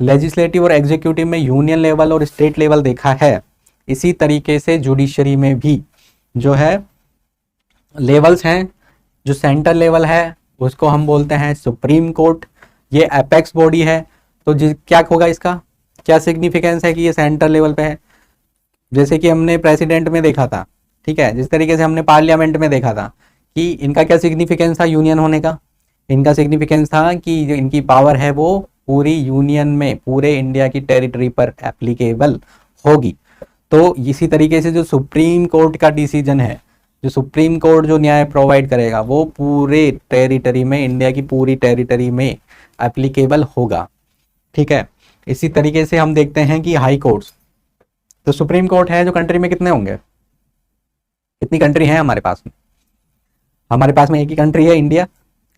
लेजिस्लेटिव और एग्जीक्यूटिव में यूनियन लेवल और स्टेट लेवल देखा है, इसी तरीके से जुडिशरी में भी जो है लेवल्स हैं। जो सेंटर लेवल है उसको हम बोलते हैं सुप्रीम कोर्ट, ये एपेक्स बॉडी है। तो क्या होगा, इसका क्या सिग्निफिकेंस है कि ये सेंटर लेवल पे है। जैसे कि हमने प्रेसिडेंट में देखा था, ठीक है, जिस तरीके से हमने पार्लियामेंट में देखा था कि इनका क्या सिग्निफिकेंस था यूनियन होने का। इनका सिग्निफिकेंस था कि जो इनकी पावर है वो पूरी यूनियन में, पूरे इंडिया की टेरिटरी पर एप्लीकेबल होगी। तो इसी तरीके से जो सुप्रीम कोर्ट का डिसीजन है, जो सुप्रीम कोर्ट जो न्याय प्रोवाइड करेगा वो पूरे टेरिटरी में, इंडिया की पूरी टेरिटरी में एप्लीकेबल होगा। ठीक है, इसी तरीके से हम देखते हैं कि हाई कोर्ट्स, तो सुप्रीम कोर्ट है जो कंट्री में कितने होंगे, कितनी कंट्री है हमारे पास में, हमारे पास में एक ही कंट्री है इंडिया।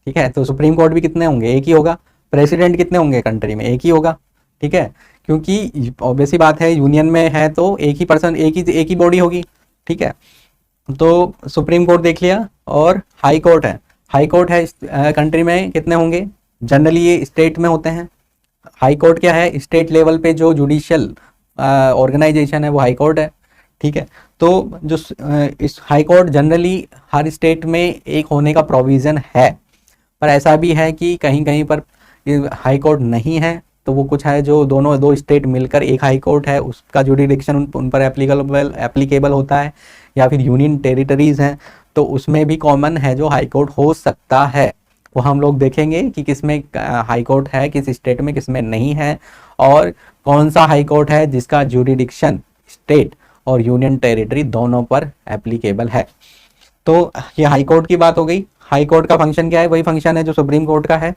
ठीक है, तो सुप्रीम कोर्ट भी कितने होंगे, एक ही होगा। प्रेसिडेंट कितने होंगे कंट्री में, एक ही होगा। ठीक है, क्योंकि ऑब्वियस सी बात है यूनियन में है तो एक ही पर्सन, एक ही बॉडी होगी। ठीक है, तो सुप्रीम कोर्ट देख लिया, और हाई कोर्ट है। हाई कोर्ट है कंट्री में कितने होंगे, जनरली ये स्टेट में होते हैं। हाई कोर्ट क्या है, स्टेट लेवल पे जो जुडिशियल ऑर्गेनाइजेशन है वो हाई कोर्ट है। ठीक है, तो जो इस हाई कोर्ट जनरली हर स्टेट में एक होने का प्रोविज़न है, पर ऐसा भी है कि कहीं कहीं पर हाई कोर्ट नहीं है, तो वो कुछ है जो दो स्टेट मिलकर एक हाई कोर्ट है, उसका जुडिडिक्शन उन पर एप्लीकेबल होता है, या फिर यूनियन टेरिटरीज हैं तो उसमें भी कॉमन है जो हाई कोर्ट हो सकता है। वो हम लोग देखेंगे कि किसमें हाई कोर्ट है, किस स्टेट में किसमें नहीं है, और कौन सा हाई कोर्ट है जिसका जुडिडिक्शन स्टेट और यूनियन टेरिटरी दोनों पर एप्लीकेबल है। तो ये हाई कोर्ट की बात हो गई। हाई कोर्ट का फंक्शन क्या है, वही फंक्शन है जो सुप्रीम कोर्ट का है।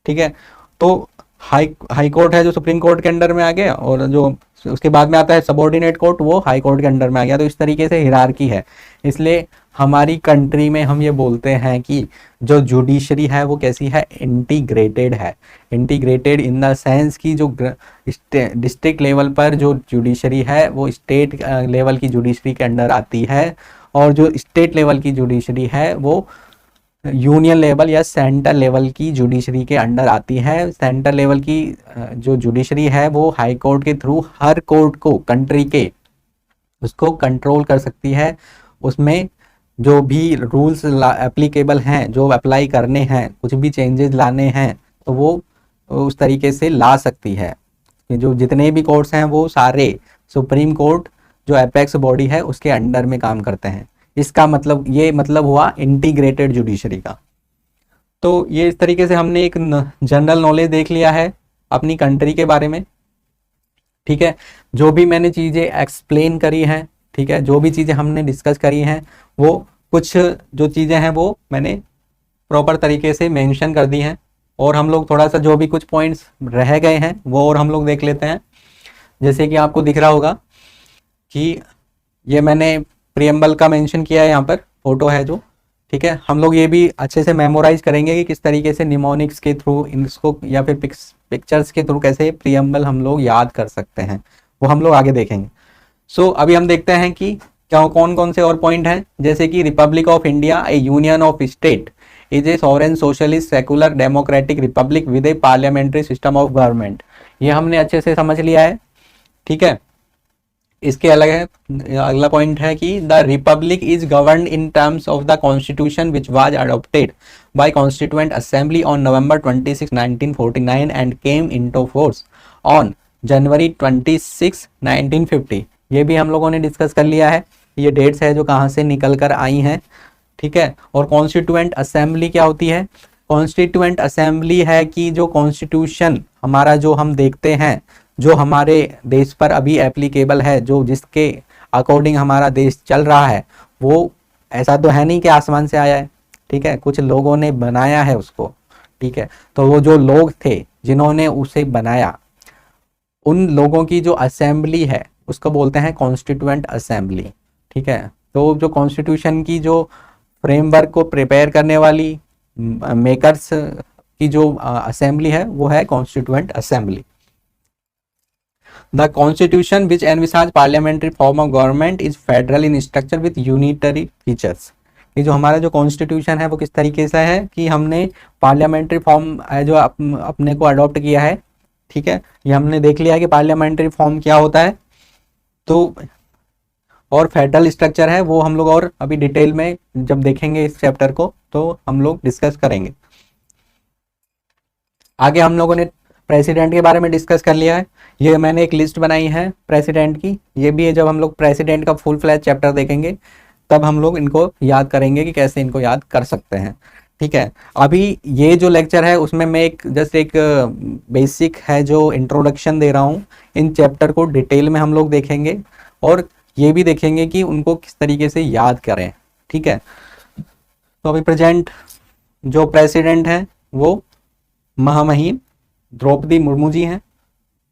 ठीक है, तो हाई कोर्ट है जो सुप्रीम कोर्ट के अंडर में आ गया, और जो उसके बाद में आता है सबऑर्डिनेट कोर्ट, वो हाई कोर्ट के अंडर में आ गया। तो इस तरीके से हिरार्की है। इसलिए हमारी कंट्री में हम ये बोलते हैं कि जो जुडिशरी है वो कैसी है, इंटीग्रेटेड है। इंटीग्रेटेड इन द सेंस कि जो डिस्ट्रिक्ट लेवल पर जो जुडिशरी है वो स्टेट लेवल की जुडिशरी के अंडर आती है, और जो स्टेट लेवल की जुडिशरी है वो यूनियन लेवल या सेंटर लेवल की जुडिशरी के अंडर आती है। सेंटर लेवल की जो जुडिशरी है वो हाई कोर्ट के थ्रू हर कोर्ट को कंट्री के उसको कंट्रोल कर सकती है, उसमें जो भी रूल्स एप्लीकेबल हैं, जो अप्लाई करने हैं, कुछ भी चेंजेस लाने हैं, तो वो उस तरीके से ला सकती है। कि जो जितने भी कोर्ट्स हैं वो सारे सुप्रीम कोर्ट जो एपेक्स बॉडी है उसके अंडर में काम करते हैं। इसका मतलब ये मतलब हुआ इंटीग्रेटेड जुडिशरी का। तो ये इस तरीके से हमने एक जनरल नॉलेज देख लिया है अपनी कंट्री के बारे में। ठीक है, जो भी मैंने चीज़ें एक्सप्लेन करी हैं, ठीक है, जो भी चीज़ें हमने डिस्कस करी हैं, वो कुछ जो चीज़ें हैं वो मैंने प्रॉपर तरीके से मेंशन कर दी हैं। और हम लोग थोड़ा सा जो भी कुछ पॉइंट्स रह गए हैं वो और हम लोग देख लेते हैं। जैसे कि आपको दिख रहा होगा कि ये मैंने प्रियम्बल का मेंशन किया है, यहाँ पर फोटो है जो, ठीक है। हम लोग ये भी अच्छे से मेमोराइज करेंगे कि किस तरीके से निमोनिक्स के थ्रू इसको या फिर पिक्चर्स के थ्रू कैसे प्रियम्बल हम लोग याद कर सकते हैं, वो हम लोग आगे देखेंगे। सो अभी हम देखते हैं कि क्या कौन कौन से और पॉइंट हैं। जैसे कि Republic of India A union of state is a sovereign socialist secular democratic Republic with A parliamentary system of government, ये हमने अच्छे से समझ लिया है। ठीक है, इसके अलग है, अगला पॉइंट है कि the Republic is govern in terms of the constitution which was adopted bye constituent assembly on November 26, 1949 and came into force on January 26, 1950। ये भी हम लोगों ने डिस्कस कर लिया है, ये डेट्स है जो कहाँ से निकल कर आई हैं। ठीक है, और कॉन्स्टिट्यूएंट असेंबली क्या होती है? कॉन्स्टिट्यूएंट असेंबली है कि जो कॉन्स्टिट्यूशन हमारा जो हम देखते हैं, जो हमारे देश पर अभी एप्लीकेबल है, जो जिसके अकॉर्डिंग हमारा देश चल रहा है, वो ऐसा तो है नहीं कि आसमान से आया है। ठीक है, कुछ लोगों ने बनाया है उसको। ठीक है, तो वो जो लोग थे जिन्होंने उसे बनाया, उन लोगों की जो असेंबली है उसको बोलते हैं कॉन्स्टिट्यूएंट असेंबली। ठीक है, तो जो कॉन्स्टिट्यूशन की जो फ्रेमवर्क को प्रिपेयर करने वाली मेकर्स की जो असेंबली है वो है constituent assembly. The constitution which envisaged parliamentary form of government is federal in structure with unitary features. ये जो हमारा जो कॉन्स्टिट्यूशन है वो किस तरीके से है कि हमने पार्लियामेंट्री फॉर्म जो अपने को अडॉप्ट किया है। ठीक है, ये हमने देख लिया है कि पार्लियामेंट्री फॉर्म क्या होता है। तो और फेडरल स्ट्रक्चर है वो हम लोग और अभी डिटेल में जब देखेंगे इस चैप्टर को तो हम लोग डिस्कस करेंगे। आगे हम लोगों ने प्रेसिडेंट के बारे में डिस्कस कर लिया है। ये मैंने एक लिस्ट बनाई है प्रेसिडेंट की, ये भी है जब हम लोग प्रेसिडेंट का फुल फ्लैश चैप्टर देखेंगे तब हम लोग इनको याद करेंगे कि कैसे इनको याद कर सकते हैं। ठीक है, अभी ये जो लेक्चर है उसमें मैं एक जस्ट एक बेसिक है जो इंट्रोडक्शन दे रहा हूँ। इन चैप्टर को डिटेल में हम लोग देखेंगे और ये भी देखेंगे कि उनको किस तरीके से याद करें। ठीक है, तो अभी प्रेजेंट जो प्रेसिडेंट हैं वो महामहिम द्रौपदी मुर्मू जी हैं।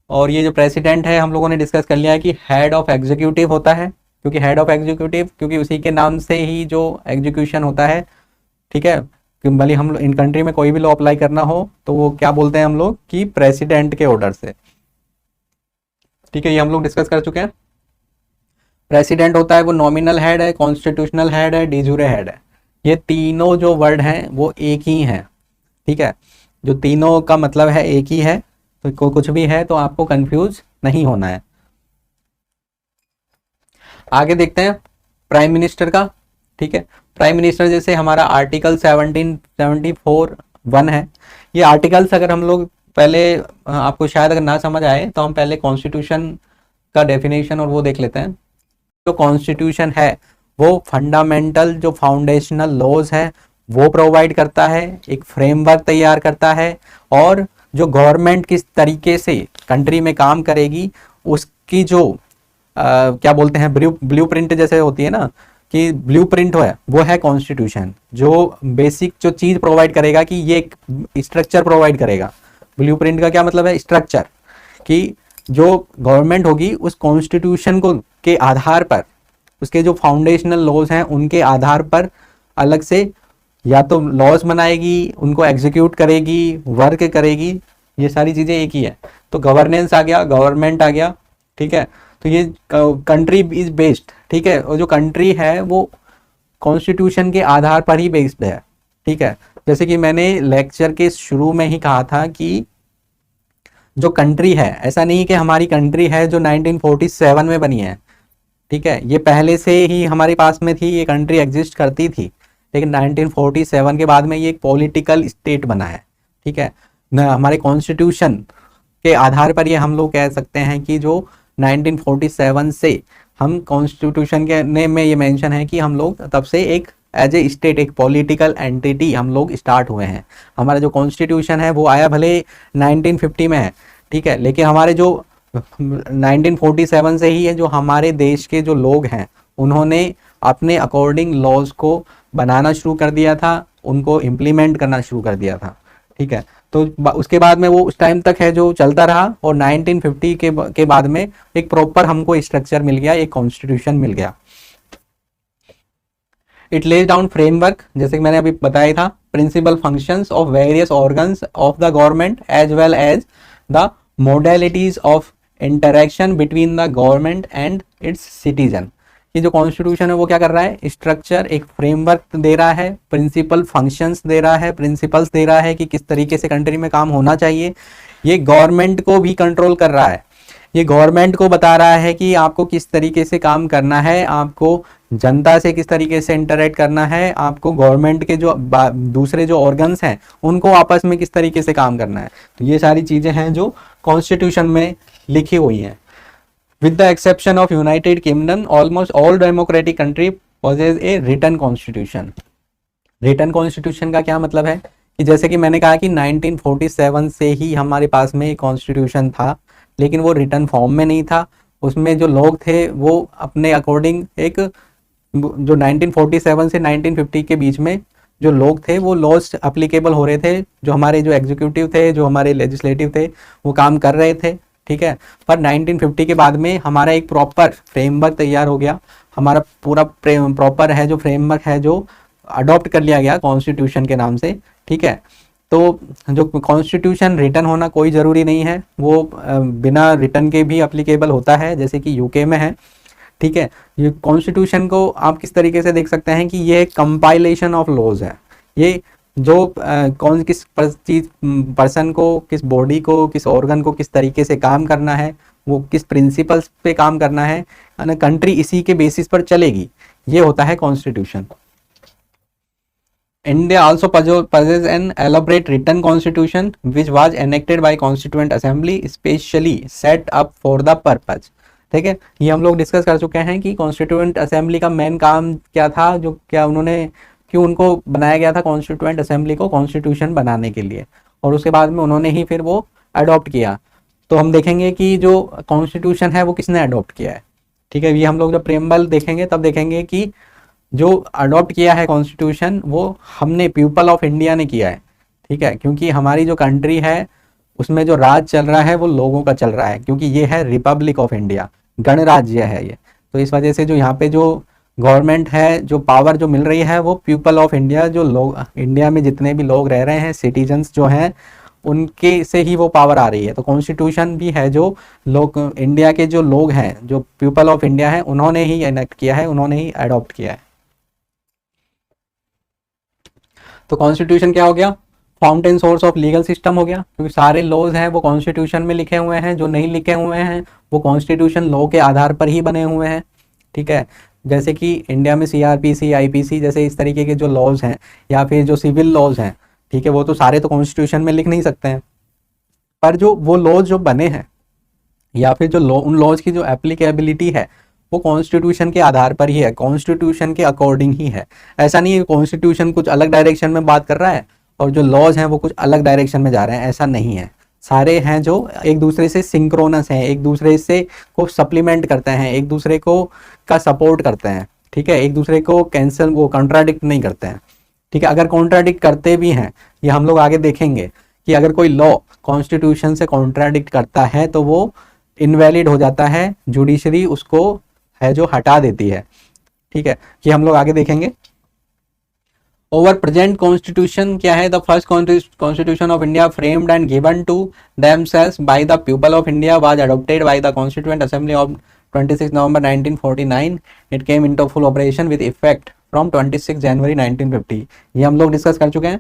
और ये जो प्रेसिडेंट है हम लोगों ने डिस्कस कर लिया है कि हेड ऑफ एग्जीक्यूटिव होता है, क्योंकि हेड ऑफ एग्जीक्यूटिव क्योंकि उसी के नाम से ही जो एग्जीक्यूशन होता है। ठीक है, कि भले हम इन कंट्री में कोई भी लॉ अप्लाई करना हो तो वो क्या बोलते हैं हम लोग कि प्रेसिडेंट के ऑर्डर से। ठीक है, ये हम लोग डिस्कस कर चुके हैं। प्रेसिडेंट होता है वो नॉमिनल हेड है, कॉन्स्टिट्यूशनल हेड है, डिजूरे हेड है। ये तीनों जो वर्ड हैं वो एक ही हैं। ठीक है, जो तीनों का मतलब है एक ही है, तो कुछ भी है तो आपको कंफ्यूज नहीं होना है। आगे देखते हैं प्राइम मिनिस्टर का। ठीक है, प्राइम मिनिस्टर जैसे हमारा आर्टिकल 1774(1) है। ये आर्टिकल्स अगर हम लोग पहले आपको शायद अगर ना समझ आए तो हम पहले कॉन्स्टिट्यूशन का डेफिनेशन और वो देख लेते हैं। जो कॉन्स्टिट्यूशन है वो फंडामेंटल जो फाउंडेशनल लॉज है वो प्रोवाइड करता है, एक फ्रेमवर्क तैयार करता है, और जो गवर्नमेंट किस तरीके से कंट्री में काम करेगी उसकी जो क्या बोलते हैं ब्लूप्रिंट जैसे होती है ना, कि ब्लूप्रिंट है वो है कॉन्स्टिट्यूशन। जो बेसिक जो चीज प्रोवाइड करेगा कि ये एक स्ट्रक्चर प्रोवाइड करेगा। ब्लूप्रिंट का क्या मतलब है? स्ट्रक्चर, कि जो गवर्नमेंट होगी उस कॉन्स्टिट्यूशन को के आधार पर, उसके जो फाउंडेशनल लॉज हैं उनके आधार पर अलग से या तो लॉज बनाएगी, उनको एग्जीक्यूट करेगी, वर्क करेगी। ये सारी चीजें एक ही है। तो गवर्नेंस आ गया, गवर्नमेंट आ गया। ठीक है, तो ये कंट्री इज बेस्ड। ठीक है, और जो कंट्री है वो कॉन्स्टिट्यूशन के आधार पर ही बेस्ड है। ठीक है, जैसे कि मैंने लेक्चर के शुरू में ही कहा था कि जो कंट्री है, ऐसा नहीं कि हमारी कंट्री है जो 1947 में बनी है। ठीक है, ये पहले से ही हमारे पास में थी, ये कंट्री एग्जिस्ट करती थी, लेकिन 1947 के बाद में ये एक पॉलिटिकल स्टेट बना है। ठीक है, हमारे कॉन्स्टिट्यूशन के आधार पर ये हम लोग कह सकते हैं कि जो 1947 से हम कॉन्स्टिट्यूशन के में ये मेंशन है कि हम लोग तब से एक एज ए स्टेट, एक पॉलिटिकल एंटिटी हम लोग स्टार्ट हुए हैं। हमारा जो कॉन्स्टिट्यूशन है वो आया भले 1950 में है, ठीक है, लेकिन हमारे जो 1947 से ही है, जो हमारे देश के जो लोग हैं उन्होंने अपने अकॉर्डिंग लॉज को बनाना शुरू कर दिया था, उनको इम्प्लीमेंट करना शुरू कर दिया था। ठीक है, तो उसके बाद में वो उस टाइम तक है जो चलता रहा, और 1950 के बाद में एक प्रॉपर हमको स्ट्रक्चर मिल गया, एक कॉन्स्टिट्यूशन मिल गया। इट लेज डाउन फ्रेमवर्क, जैसे कि मैंने अभी बताया था, principal functions of various organs of the government as well as the modalities of interaction between the government and its citizen. ये जो कॉन्स्टिट्यूशन है वो क्या कर रहा है, स्ट्रक्चर, एक फ्रेमवर्क दे रहा है, प्रिंसिपल फंक्शंस दे रहा है, प्रिंसिपल्स दे रहा है कि किस तरीके से कंट्री में काम होना चाहिए। ये गवर्नमेंट को भी कंट्रोल कर रहा है, ये गवर्नमेंट को बता रहा है कि आपको किस तरीके से काम करना है, आपको जनता से किस तरीके से इंटरेक्ट करना है, आपको गवर्नमेंट के जो दूसरे जो ऑर्गन्स हैं उनको आपस में किस तरीके से काम करना है। तो ये सारी चीज़ें हैं जो कॉन्स्टिट्यूशन में लिखी हुई हैं। With the exception of United Kingdom, almost all democratic country possess a written constitution. Written constitution का क्या मतलब है कि जैसे कि मैंने कहा कि 1947 से ही हमारे पास में एक कॉन्स्टिट्यूशन था, लेकिन वो रिटर्न फॉर्म में नहीं था। उसमें जो लोग थे वो अपने अकॉर्डिंग एक, जो 1947 से 1950 के बीच में जो लोग थे वो लॉज अप्लीकेबल हो रहे थे, जो हमारे जो एग्जीक्यूटिव थे, जो हमारे लेजिस्लेटिव थे, वो काम कर रहे थे। ठीक है, पर 1950 के बाद में हमारा एक प्रॉपर फ्रेमवर्क तैयार हो गया, हमारा पूरा प्रॉपर है जो फ्रेमवर्क है जो अडॉप्ट कर लिया गया कॉन्स्टिट्यूशन के नाम से। ठीक है, तो जो कॉन्स्टिट्यूशन रिटन होना कोई ज़रूरी नहीं है, वो बिना रिटन के भी अप्लीकेबल होता है, जैसे कि यूके में है। ठीक है, ये कॉन्स्टिट्यूशन को आप किस तरीके से देख सकते हैं कि ये कंपाइलेशन ऑफ लॉज है। ये जो कौन किस चीज पर्सन को, किस बॉडी को, किस ऑर्गन को किस तरीके से काम करना है, वो किस प्रिंसिपल्स पे काम करना है, कंट्री इसी के बेसिस पर चलेगी, ये होता है constitution. India also possesses an elaborate written constitution which was enacted by Constituent Assembly specially set up for the purpose। ठीक है, ये हम लोग डिस्कस कर चुके हैं कि कॉन्स्टिट्यूएंट असेंबली का मेन काम क्या था, जो क्या उन्होंने, क्यों उनको बनाया गया था कॉन्स्टिट्यूएंट असेंबली को कॉन्स्टिट्यूशन बनाने के लिए, और उसके बाद में उन्होंने ही फिर वो अडॉप्ट किया। तो हम देखेंगे कि जो कॉन्स्टिट्यूशन है वो किसने अडॉप्ट किया है। ठीक है, ये हम लोग जब प्रेम्बल देखेंगे तब देखेंगे कि जो अडॉप्ट किया है कॉन्स्टिट्यूशन वो हमने, पीपल ऑफ इंडिया ने किया है। ठीक है, क्योंकि हमारी जो कंट्री है उसमें जो राज चल रहा है वो लोगों का चल रहा है, क्योंकि ये है रिपब्लिक ऑफ इंडिया, गणराज्य है ये। तो इस वजह से जो यहाँ पे जो गवर्नमेंट है, जो पावर जो मिल रही है वो पीपल ऑफ इंडिया, जो लोग इंडिया में जितने भी लोग रह रहे हैं, सिटीजन्स जो हैं, उनके से ही वो पावर आ रही है। तो कॉन्स्टिट्यूशन भी है जो लोग, इंडिया के जो लोग हैं, जो पीपल ऑफ इंडिया है, उन्होंने ही एनेक्ट किया है, उन्होंने ही अडॉप्ट किया है। तो कॉन्स्टिट्यूशन क्या हो गया, fountain source of legal system हो गया, क्योंकि सारे लॉज हैं वो कॉन्स्टिट्यूशन में लिखे हुए हैं, जो नहीं लिखे हुए हैं वो कॉन्स्टिट्यूशन लॉ के आधार पर ही बने हुए हैं। ठीक है, जैसे कि इंडिया में सीआरपीसी, आईपीसी जैसे इस तरीके के जो लॉज हैं, या फिर जो सिविल लॉज हैं, ठीक है, वो तो सारे तो कॉन्स्टिट्यूशन में लिख नहीं सकते हैं, पर जो वो लॉज जो बने हैं, या फिर जो लॉ, उन लॉज की जो एप्लीकेबिलिटी है वो कॉन्स्टिट्यूशन के आधार पर ही है, कॉन्स्टिट्यूशन के अकॉर्डिंग ही है। ऐसा नहीं है कॉन्स्टिट्यूशन कुछ अलग डायरेक्शन में बात कर रहा है और जो लॉज हैं वो कुछ अलग डायरेक्शन में जा रहे हैं, ऐसा नहीं है। सारे हैं जो एक दूसरे से सिंक्रोनस हैं, एक दूसरे से को सप्लीमेंट करते हैं, एक दूसरे को का सपोर्ट करते हैं। ठीक है, एक दूसरे को कैंसल, वो कॉन्ट्राडिक्ट नहीं करते हैं। ठीक है, अगर कॉन्ट्राडिक्ट करते भी हैं, ये हम लोग आगे देखेंगे कि अगर कोई लॉ कॉन्स्टिट्यूशन से कॉन्ट्राडिक्ट करता है तो वो इनवैलिड हो जाता है, जुडिशरी उसको है जो हटा देती है। ठीक है, ये हम लोग आगे देखेंगे। ओवर प्रेजेंट कॉन्स्टिट्यूशन क्या है, the first constitution of India framed and given to themselves by the people of India was adopted by the constituent assembly of 26 November 1949। It came into full operation with effect from 26 January 1950। ये हम लोग discuss कर चुके हैं।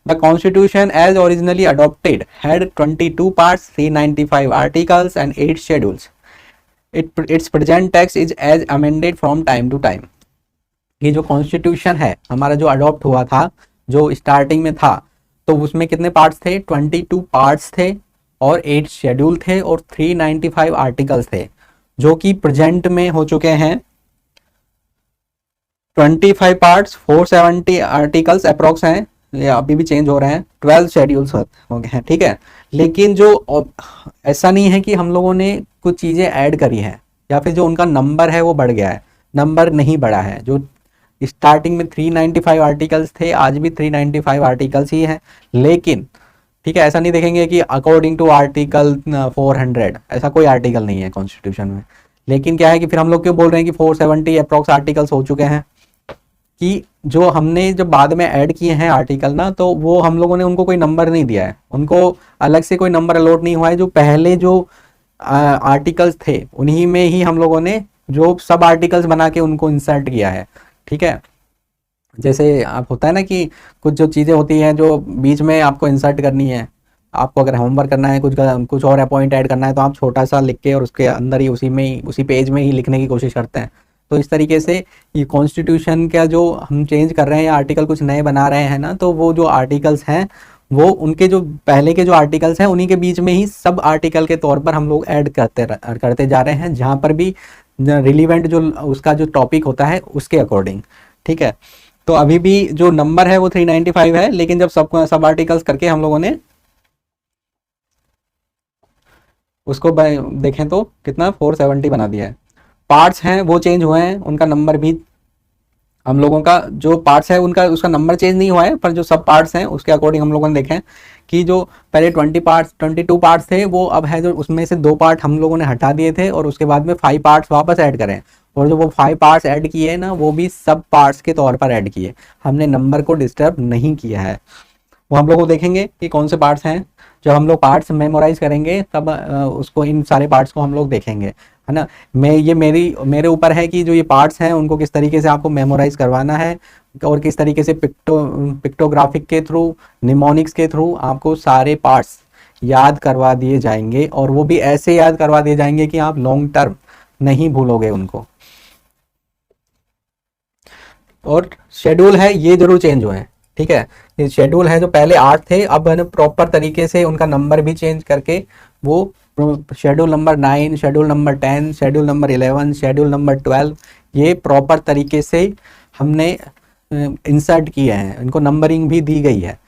The Constitution as originally adopted had 22 parts, 395 articles and 8 schedules. Its present text is as amended from time to time. ये जो constitution है हमारा जो अडॉप्ट हुआ था, जो स्टार्टिंग में था, तो उसमें कितने पार्ट्स थे? 22 पार्ट्स थे और 8 शेड्यूल थे और 395 आर्टिकल्स थे, जो कि प्रेजेंट में हो चुके हैं 25 पार्ट्स, 470 आर्टिकल्स अप्रोक्स हैं, या अभी भी चेंज हो रहे हैं, 12 शेड्यूल्स हो गए हैं, ठीक है। लेकिन जो ऐसा नहीं है कि हम लोगों ने कुछ चीज़ें ऐड करी हैं या फिर जो उनका नंबर है वो बढ़ गया है, नंबर नहीं बढ़ा है। जो स्टार्टिंग में 395 आर्टिकल्स थे, आज भी 395 आर्टिकल्स ही हैं, लेकिन ठीक है, ऐसा नहीं देखेंगे कि अकॉर्डिंग टू आर्टिकल 400, ऐसा कोई आर्टिकल नहीं है कॉन्स्टिट्यूशन में। लेकिन क्या है कि फिर हम लोग क्यों बोल रहे हैं कि 470 अप्रॉक्स आर्टिकल्स हो चुके हैं, कि जो हमने जब बाद में ऐड किए हैं आर्टिकल ना, तो वो हम लोगों ने उनको कोई नंबर नहीं दिया है, उनको अलग से कोई नंबर अलॉट नहीं हुआ है। जो पहले जो आर्टिकल्स थे उन्हीं में ही हम लोगों ने जो सब आर्टिकल्स बना के उनको इंसर्ट किया है, ठीक है। जैसे आप होता है ना कि कुछ जो चीज़ें होती हैं जो बीच में आपको इंसर्ट करनी है, आपको अगर होमवर्क करना है, कुछ और पॉइंट ऐड करना है, तो आप छोटा सा लिख के और उसके अंदर ही उसी में ही उसी पेज में ही लिखने की कोशिश करते हैं। तो इस तरीके से ये कॉन्स्टिट्यूशन का जो हम चेंज कर रहे हैं या आर्टिकल कुछ नए बना रहे हैं ना, तो वो जो आर्टिकल्स हैं वो उनके जो पहले के जो आर्टिकल्स हैं उन्हीं के बीच में ही सब आर्टिकल के तौर पर हम लोग ऐड करते जा रहे हैं, जहाँ पर भी रिलीवेंट जो उसका जो टॉपिक होता है उसके अकॉर्डिंग, ठीक है। तो अभी भी जो नंबर है वो 395 है, लेकिन जब सब आर्टिकल्स करके हम लोगों ने उसको देखें तो कितना 470 बना दिया है। पार्ट्स हैं वो चेंज हुए हैं, उनका नंबर भी हम लोगों का जो पार्ट्स है उनका उसका नंबर चेंज नहीं हुआ है, पर जो सब पार्ट्स हैं उसके अकॉर्डिंग हम लोगों ने देखें कि जो पहले 22 पार्ट्स थे वो अब है जो उसमें से 2 पार्ट हम लोगों ने हटा दिए थे और उसके बाद में 5 पार्ट्स वापस ऐड करें, और जो वो 5 पार्ट्स ऐड किए ना वो भी सब पार्ट्स के तौर पर ऐड किए, हमने नंबर को डिस्टर्ब नहीं किया है। वो हम लोग देखेंगे कि कौन से पार्ट्स हैं। जब हम लोग पार्ट्स मेमोराइज करेंगे तब उसको इन सारे पार्ट्स को हम लोग देखेंगे, है ना। मेरे ऊपर है कि जो ये पार्ट्स हैं उनको किस तरीके से आपको मेमोराइज करवाना है और किस तरीके से पिक्टोग्राफिक के थ्रू, निमोनिक्स के थ्रू आपको सारे पार्ट्स याद करवा दिए जाएंगे, और वो भी ऐसे याद करवा दिए जाएंगे कि आप लॉन्ग टर्म नहीं भूलोगे उनको। और शेड्यूल है ये जरूर चेंज हुए हैं, ठीक है। ये शेड्यूल है जो पहले 8 थे, अब मैंने प्रॉपर तरीके से उनका नंबर भी चेंज करके वो schedule number 9, schedule number 10, schedule number 11, schedule number 12, ये प्रॉपर तरीके से हमने इंसर्ट किए हैं, इनको नंबरिंग भी दी गई है,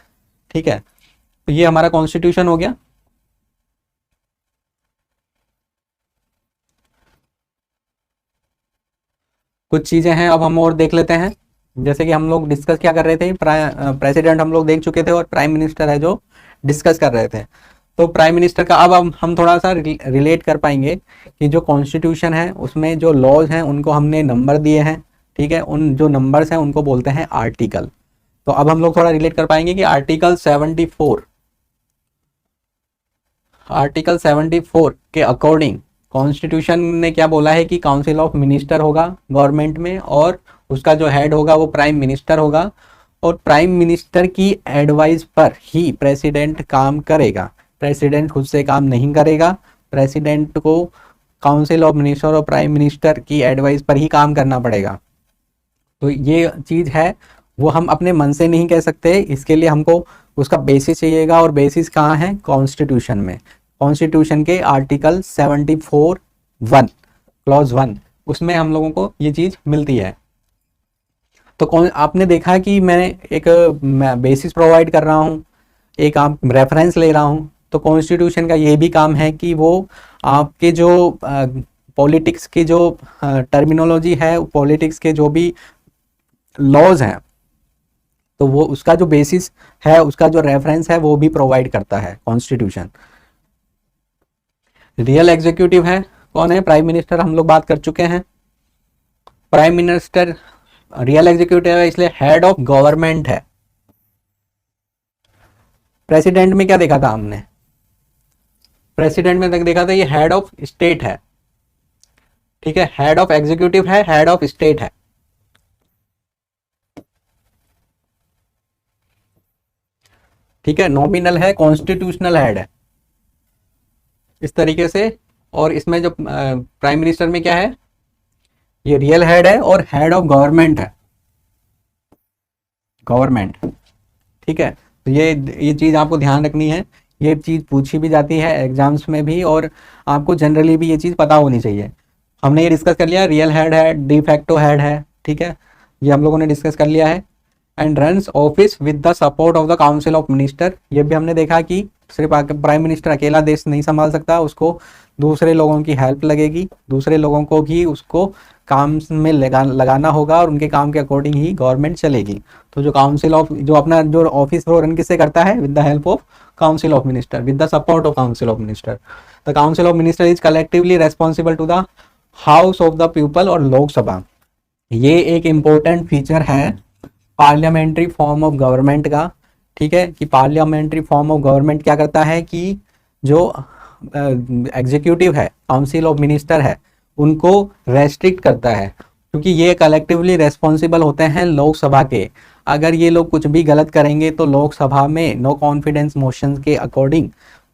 ठीक है। तो ये हमारा कॉन्स्टिट्यूशन हो गया। कुछ चीजें हैं अब हम और देख लेते हैं, जैसे कि हम लोग डिस्कस क्या कर रहे थे, प्रेसिडेंट हम लोग देख चुके थे और प्राइम मिनिस्टर है जो डिस्कस कर रहे थे। तो प्राइम मिनिस्टर का अब हम थोड़ा सा रिलेट कर पाएंगे कि जो कॉन्स्टिट्यूशन है उसमें जो लॉज हैं उनको हमने नंबर दिए हैं, ठीक है। उन जो नंबर्स हैं उनको बोलते हैं आर्टिकल। तो अब हम लोग थोड़ा रिलेट कर पाएंगे कि आर्टिकल 74 के अकॉर्डिंग कॉन्स्टिट्यूशन ने क्या बोला है कि काउंसिल ऑफ मिनिस्टर होगा गवर्नमेंट में, और उसका जो हेड होगा वो प्राइम मिनिस्टर होगा, और प्राइम मिनिस्टर की एडवाइस पर ही प्रेसिडेंट काम करेगा, प्रेसिडेंट खुद से काम नहीं करेगा, प्रेसिडेंट को काउंसिल ऑफ मिनिस्टर और प्राइम मिनिस्टर की एडवाइस पर ही काम करना पड़ेगा। तो ये चीज़ है वो हम अपने मन से नहीं कह सकते, इसके लिए हमको उसका बेसिस चाहिएगा, और बेसिस कहाँ है? कॉन्स्टिट्यूशन में। कॉन्स्टिट्यूशन के आर्टिकल 74(1) क्लॉज 1 उसमें हम लोगों को ये चीज़ मिलती है। तो आपने देखा कि मैं एक बेसिस प्रोवाइड कर रहा हूँ, एक आप रेफरेंस ले रहा हूँ। तो कॉन्स्टिट्यूशन का ये भी काम है कि वो आपके जो पॉलिटिक्स की जो टर्मिनोलॉजी है, पॉलिटिक्स के जो भी लॉज हैं, तो वो उसका जो बेसिस है, उसका जो रेफरेंस है वो भी प्रोवाइड करता है कॉन्स्टिट्यूशन। रियल एग्जीक्यूटिव है कौन है? प्राइम मिनिस्टर, हम लोग बात कर चुके हैं। प्राइम मिनिस्टर रियल एग्जीक्यूटिव है इसलिए हेड ऑफ गवर्नमेंट है। प्रेसिडेंट में क्या देखा था हमने? प्रेसिडेंट में देखा था ये हेड ऑफ स्टेट है, ठीक है। हेड ऑफ एग्जीक्यूटिव है, हेड ऑफ स्टेट है। ठीक है, नॉमिनल है, कॉन्स्टिट्यूशनल हेड है। इस तरीके से और इसमें जो प्राइम मिनिस्टर में क्या है, ये रियल हेड है और हेड ऑफ गवर्नमेंट है, गवर्नमेंट। ठीक है, तो ये चीज़ आपको ध्यान रखनी है, ये चीज़ पूछी भी जाती है एग्जाम्स में भी, और आपको जनरली भी ये चीज़ पता होनी चाहिए। हमने ये डिस्कस कर लिया, रियल हेड है, डी फैक्टो हेड है, ठीक है, ये हम लोगों ने डिस्कस कर लिया है। And runs office with the support of the council of minister, ये भी हमने देखा कि सिर्फ प्राइम मिनिस्टर अकेला देश नहीं संभाल सकता, उसको दूसरे लोगों की हेल्प लगेगी, दूसरे लोगों को भी उसको काम में लगाना होगा और उनके काम के अकॉर्डिंग ही गवर्नमेंट चलेगी। तो जो काउंसिल ऑफ, जो अपना जो ऑफिस वो रन किससे करता है, with the help of council of minister, with the support of council of minister. The council of minister is collectively responsible to the house of the people और लोकसभा। ये एक इम्पोर्टेंट फीचर है parliamentary form of government का, ठीक है, कि parliamentary form of government क्या करता है कि जो एग्जीक्यूटिव है, काउंसिल ऑफ मिनिस्टर है, उनको रेस्ट्रिक्ट करता है, क्योंकि ये कलेक्टिवली रेस्पॉन्सिबल होते हैं लोकसभा के। अगर ये लोग कुछ भी गलत करेंगे तो लोकसभा में नो कॉन्फिडेंस मोशन के अकॉर्डिंग,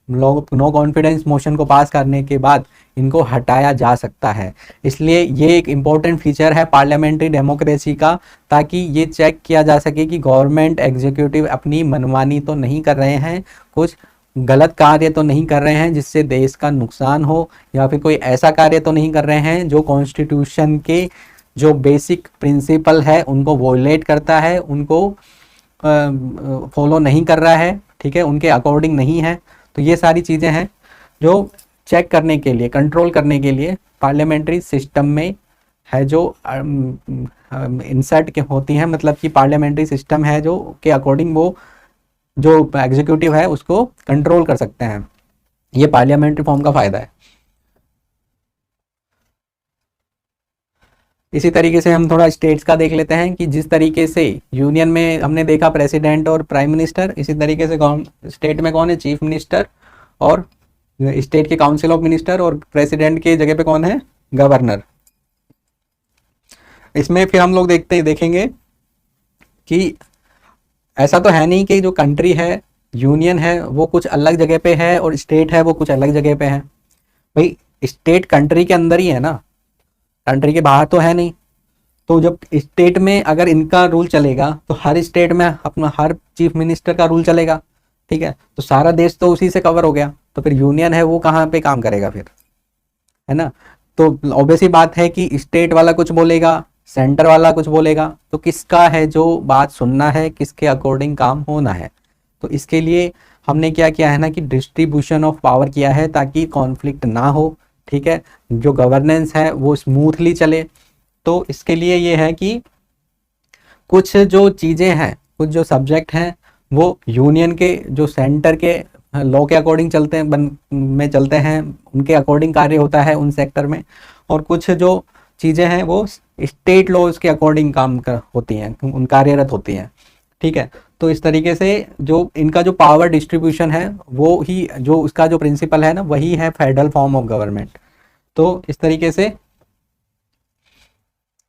नो कॉन्फिडेंस मोशन को पास करने के बाद इनको हटाया जा सकता है। इसलिए ये एक इम्पॉर्टेंट फीचर है पार्लियामेंट्री डेमोक्रेसी का, ताकि ये चेक किया जा सके कि गवर्नमेंट एग्जीक्यूटिव अपनी मनमानी तो नहीं कर रहे हैं, कुछ गलत कार्य तो नहीं कर रहे हैं जिससे देश का नुकसान हो, या फिर कोई ऐसा कार्य तो नहीं कर रहे हैं जो कॉन्स्टिट्यूशन के जो बेसिक प्रिंसिपल है उनको वोलेट करता है, उनको फॉलो नहीं कर रहा है, ठीक है, उनके अकॉर्डिंग नहीं है। तो ये सारी चीज़ें हैं जो चेक करने के लिए, कंट्रोल करने के लिए पार्लियामेंट्री सिस्टम में है, जो इंसर्ट के होती हैं, मतलब कि पार्लियामेंट्री सिस्टम है जो के अकॉर्डिंग वो जो एग्जीक्यूटिव है उसको कंट्रोल कर सकते हैं। ये पार्लियामेंट्री फॉर्म का फायदा है। इसी तरीके से हम थोड़ा स्टेट्स का देख लेते हैं कि जिस तरीके से यूनियन में हमने देखा प्रेसिडेंट और प्राइम मिनिस्टर, इसी तरीके से स्टेट में कौन है, चीफ मिनिस्टर, और स्टेट के काउंसिल ऑफ मिनिस्टर, और प्रेसिडेंट के जगह पे कौन है, गवर्नर। इसमें फिर हम लोग देखेंगे कि ऐसा तो है नहीं कि जो कंट्री है, यूनियन है, वो कुछ अलग जगह पे है और स्टेट है वो कुछ अलग जगह पे है। भाई स्टेट कंट्री के अंदर ही है ना, कंट्री के बाहर तो है नहीं। तो जब स्टेट में अगर इनका रूल चलेगा तो हर स्टेट में अपना हर चीफ मिनिस्टर का रूल चलेगा, ठीक है, तो सारा देश तो उसी से कवर हो गया। तो फिर यूनियन है वो कहाँ पे काम करेगा फिर, है ना। तो ऑब्वियस ही बात है कि स्टेट वाला कुछ बोलेगा, सेंटर वाला कुछ बोलेगा, तो किसका है जो बात सुनना है, किसके अकॉर्डिंग काम होना है। तो इसके लिए हमने क्या किया है ना कि डिस्ट्रीब्यूशन ऑफ पावर किया है ताकि कॉन्फ्लिक्ट ना हो, ठीक है, जो गवर्नेंस है वो स्मूथली चले। तो इसके लिए ये है कि कुछ जो चीज़ें हैं, कुछ जो सब्जेक्ट हैं वो यूनियन के जो सेंटर के लॉ के अकॉर्डिंग चलते हैं, में चलते हैं, उनके अकॉर्डिंग कार्य होता है उन सेक्टर में, और कुछ जो चीज़ें हैं वो स्टेट लॉज के अकॉर्डिंग होती हैं, उन कार्यरत होती हैं, ठीक है। तो इस तरीके से जो इनका जो पावर डिस्ट्रीब्यूशन है वो ही, जो उसका जो प्रिंसिपल है ना, वही है फेडरल फॉर्म ऑफ गवर्नमेंट। तो इस तरीके से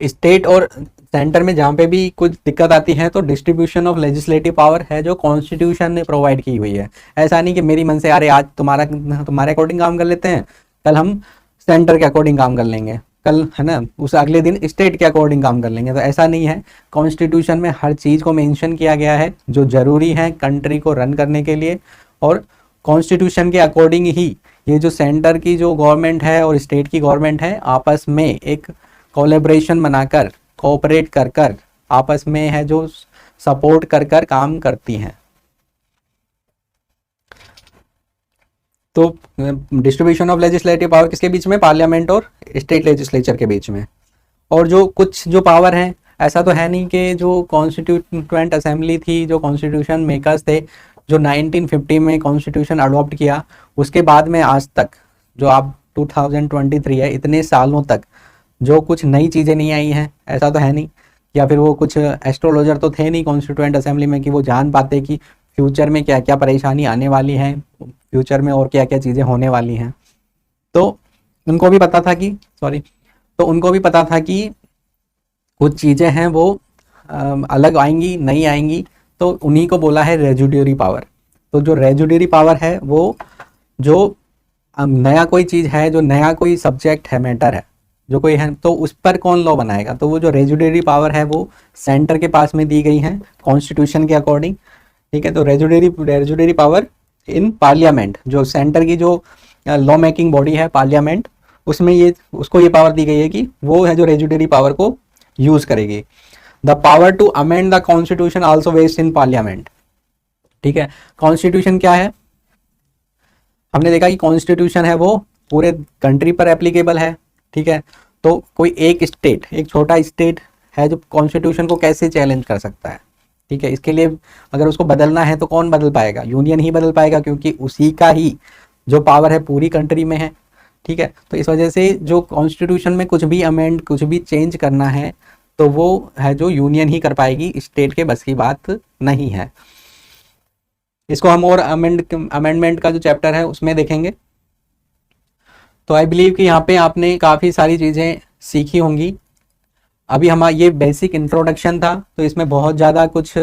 स्टेट और सेंटर में जहाँ पे भी कुछ दिक्कत आती है तो डिस्ट्रीब्यूशन ऑफ लेजिस्लेटिव पावर है जो कॉन्स्टिट्यूशन ने प्रोवाइड की हुई है। ऐसा नहीं कि मेरी मन से अरे आज तुम्हारे अकॉर्डिंग काम कर लेते हैं, कल हम सेंटर के अकॉर्डिंग काम कर लेंगे, कल है ना उस अगले दिन स्टेट के अकॉर्डिंग काम कर लेंगे, तो ऐसा नहीं है। कॉन्स्टिट्यूशन में हर चीज़ को मेंशन किया गया है जो ज़रूरी है कंट्री को रन करने के लिए, और कॉन्स्टिट्यूशन के अकॉर्डिंग ही ये जो सेंटर की जो गवर्नमेंट है और स्टेट की गवर्नमेंट है आपस में एक कोलैबोरेशन बनाकर, कोऑपरेट कर कर आपस में है जो सपोर्ट कर कर काम करती हैं। तो डिस्ट्रीब्यूशन ऑफ लेजिस्लेटिव पावर किसके बीच में, पार्लियामेंट और स्टेट लेजिस्लेचर के बीच में। और जो कुछ जो पावर हैं, ऐसा तो है नहीं कि जो कॉन्स्टिट्यूएंट असेंबली थी, जो कॉन्स्टिट्यूशन मेकर्स थे, जो 1950 में कॉन्स्टिट्यूशन अडॉप्ट किया, उसके बाद में आज तक जो आप 2023 है, इतने सालों तक जो कुछ नई चीज़ें नहीं आई हैं, ऐसा तो है नहीं। या फिर वो कुछ एस्ट्रोलॉजर तो थे नहीं कॉन्स्टिट्यूएंट असेंबली में कि वो जान पाते कि फ्यूचर में क्या क्या परेशानी आने वाली है, फ्यूचर में और क्या क्या चीज़ें होने वाली हैं। तो उनको भी पता था कि उनको भी पता था कि कुछ चीज़ें हैं वो अलग आएंगी, नहीं आएंगी, तो उन्हीं को बोला है रेजिड्यूरी पावर। तो जो रेजिड्यूरी पावर है वो जो अब नया कोई चीज़ है, जो नया कोई सब्जेक्ट है, मैटर है जो कोई है, तो उस पर कौन लॉ बनाएगा? तो वो जो रेजुडेटरी पावर है वो सेंटर के पास में दी गई है कॉन्स्टिट्यूशन के अकॉर्डिंग, ठीक है। तो रेजुडेटरी पावर इन पार्लियामेंट, जो सेंटर की जो लॉ मेकिंग बॉडी है पार्लियामेंट, उसमें ये उसको ये पावर दी गई है कि वो है जो रेजुडेटरी पावर को यूज करेगी। The power to amend the constitution also vest in parliament, ठीक है। कॉन्स्टिट्यूशन क्या है? हमने देखा कि कॉन्स्टिट्यूशन है वो पूरे कंट्री पर एप्लीकेबल है, ठीक है। तो कोई एक स्टेट, एक छोटा स्टेट है जो कॉन्स्टिट्यूशन को कैसे चैलेंज कर सकता है, ठीक है। इसके लिए अगर उसको बदलना है तो कौन बदल पाएगा? यूनियन ही बदल पाएगा, क्योंकि उसी का ही जो पावर है पूरी कंट्री में है, ठीक है। तो इस वजह से जो कॉन्स्टिट्यूशन में कुछ भी अमेंड, कुछ भी चेंज करना है तो वो है जो यूनियन ही कर पाएगी, स्टेट के बस की बात नहीं है। इसको हम और अमेंडमेंट का जो चैप्टर है उसमें देखेंगे। तो आई बिलीव कि यहाँ पे आपने काफ़ी सारी चीज़ें सीखी होंगी। अभी हमारा ये बेसिक इंट्रोडक्शन था, तो इसमें बहुत ज़्यादा कुछ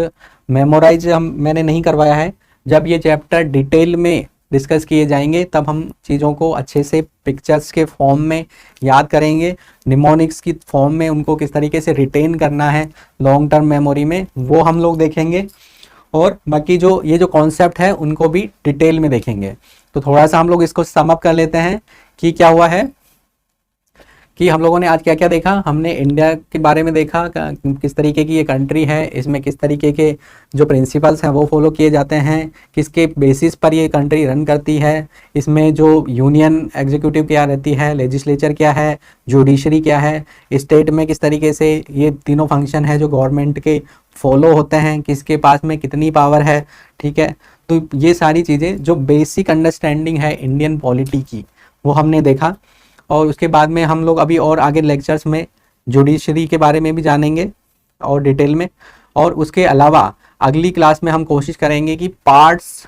मेमोराइज मैंने नहीं करवाया है। जब ये चैप्टर डिटेल में डिस्कस किए जाएंगे तब हम चीज़ों को अच्छे से पिक्चर्स के फॉर्म में याद करेंगे, निमोनिक्स की फॉर्म में उनको किस तरीके से रिटेन करना है लॉन्ग टर्म मेमोरी में, वो हम लोग देखेंगे। और बाकी जो ये जो कॉन्सेप्ट है उनको भी डिटेल में देखेंगे। तो थोड़ा सा हम लोग इसको सम अप कर लेते हैं कि क्या हुआ है, कि हम लोगों ने आज क्या क्या देखा। हमने इंडिया के बारे में देखा, किस तरीके की ये कंट्री है, इसमें किस तरीके के जो प्रिंसिपल्स हैं वो फॉलो किए जाते हैं, किसके बेसिस पर ये कंट्री रन करती है, इसमें जो यूनियन एग्जीक्यूटिव क्या रहती है, लेजिस्लेचर क्या है, जुडिशरी क्या है, स्टेट में किस तरीके से ये तीनों फंक्शन है जो गवर्नमेंट के फॉलो होते हैं, किसके पास में कितनी पावर है, ठीक है। तो ये सारी चीज़ें जो बेसिक अंडरस्टैंडिंग है इंडियन पॉलिटी की वो हमने देखा। और उसके बाद में हम लोग अभी और आगे लेक्चर्स में जुडिशरी के बारे में भी जानेंगे और डिटेल में। और उसके अलावा अगली क्लास में हम कोशिश करेंगे कि पार्ट्स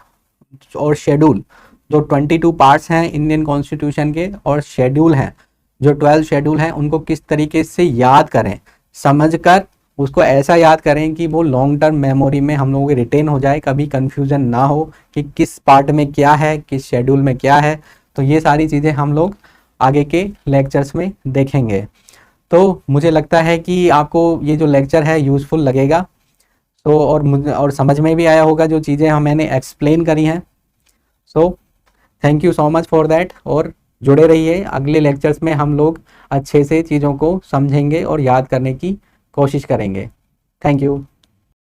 और शेड्यूल, जो 22 पार्ट्स हैं इंडियन कॉन्स्टिट्यूशन के, और शेड्यूल हैं जो 12 शेड्यूल हैं, उनको किस तरीके से याद करें, समझकर उसको ऐसा याद करें कि वो लॉन्ग टर्म मेमोरी में हम लोगों के रिटेन हो जाए, कभी कंफ्यूजन ना हो कि किस पार्ट में क्या है, किस शेड्यूल में क्या है। तो ये सारी चीज़ें हम लोग आगे के लेक्चर्स में देखेंगे। तो मुझे लगता है कि आपको ये जो लेक्चर है यूज़फुल लगेगा, तो और समझ में भी आया होगा जो चीज़ें मैंने एक्सप्लेन करी हैं। So thank you so much for that, और जुड़े रहिए। अगले लेक्चर्स में हम लोग अच्छे से चीज़ों को समझेंगे और याद करने की कोशिश करेंगे। Thank you.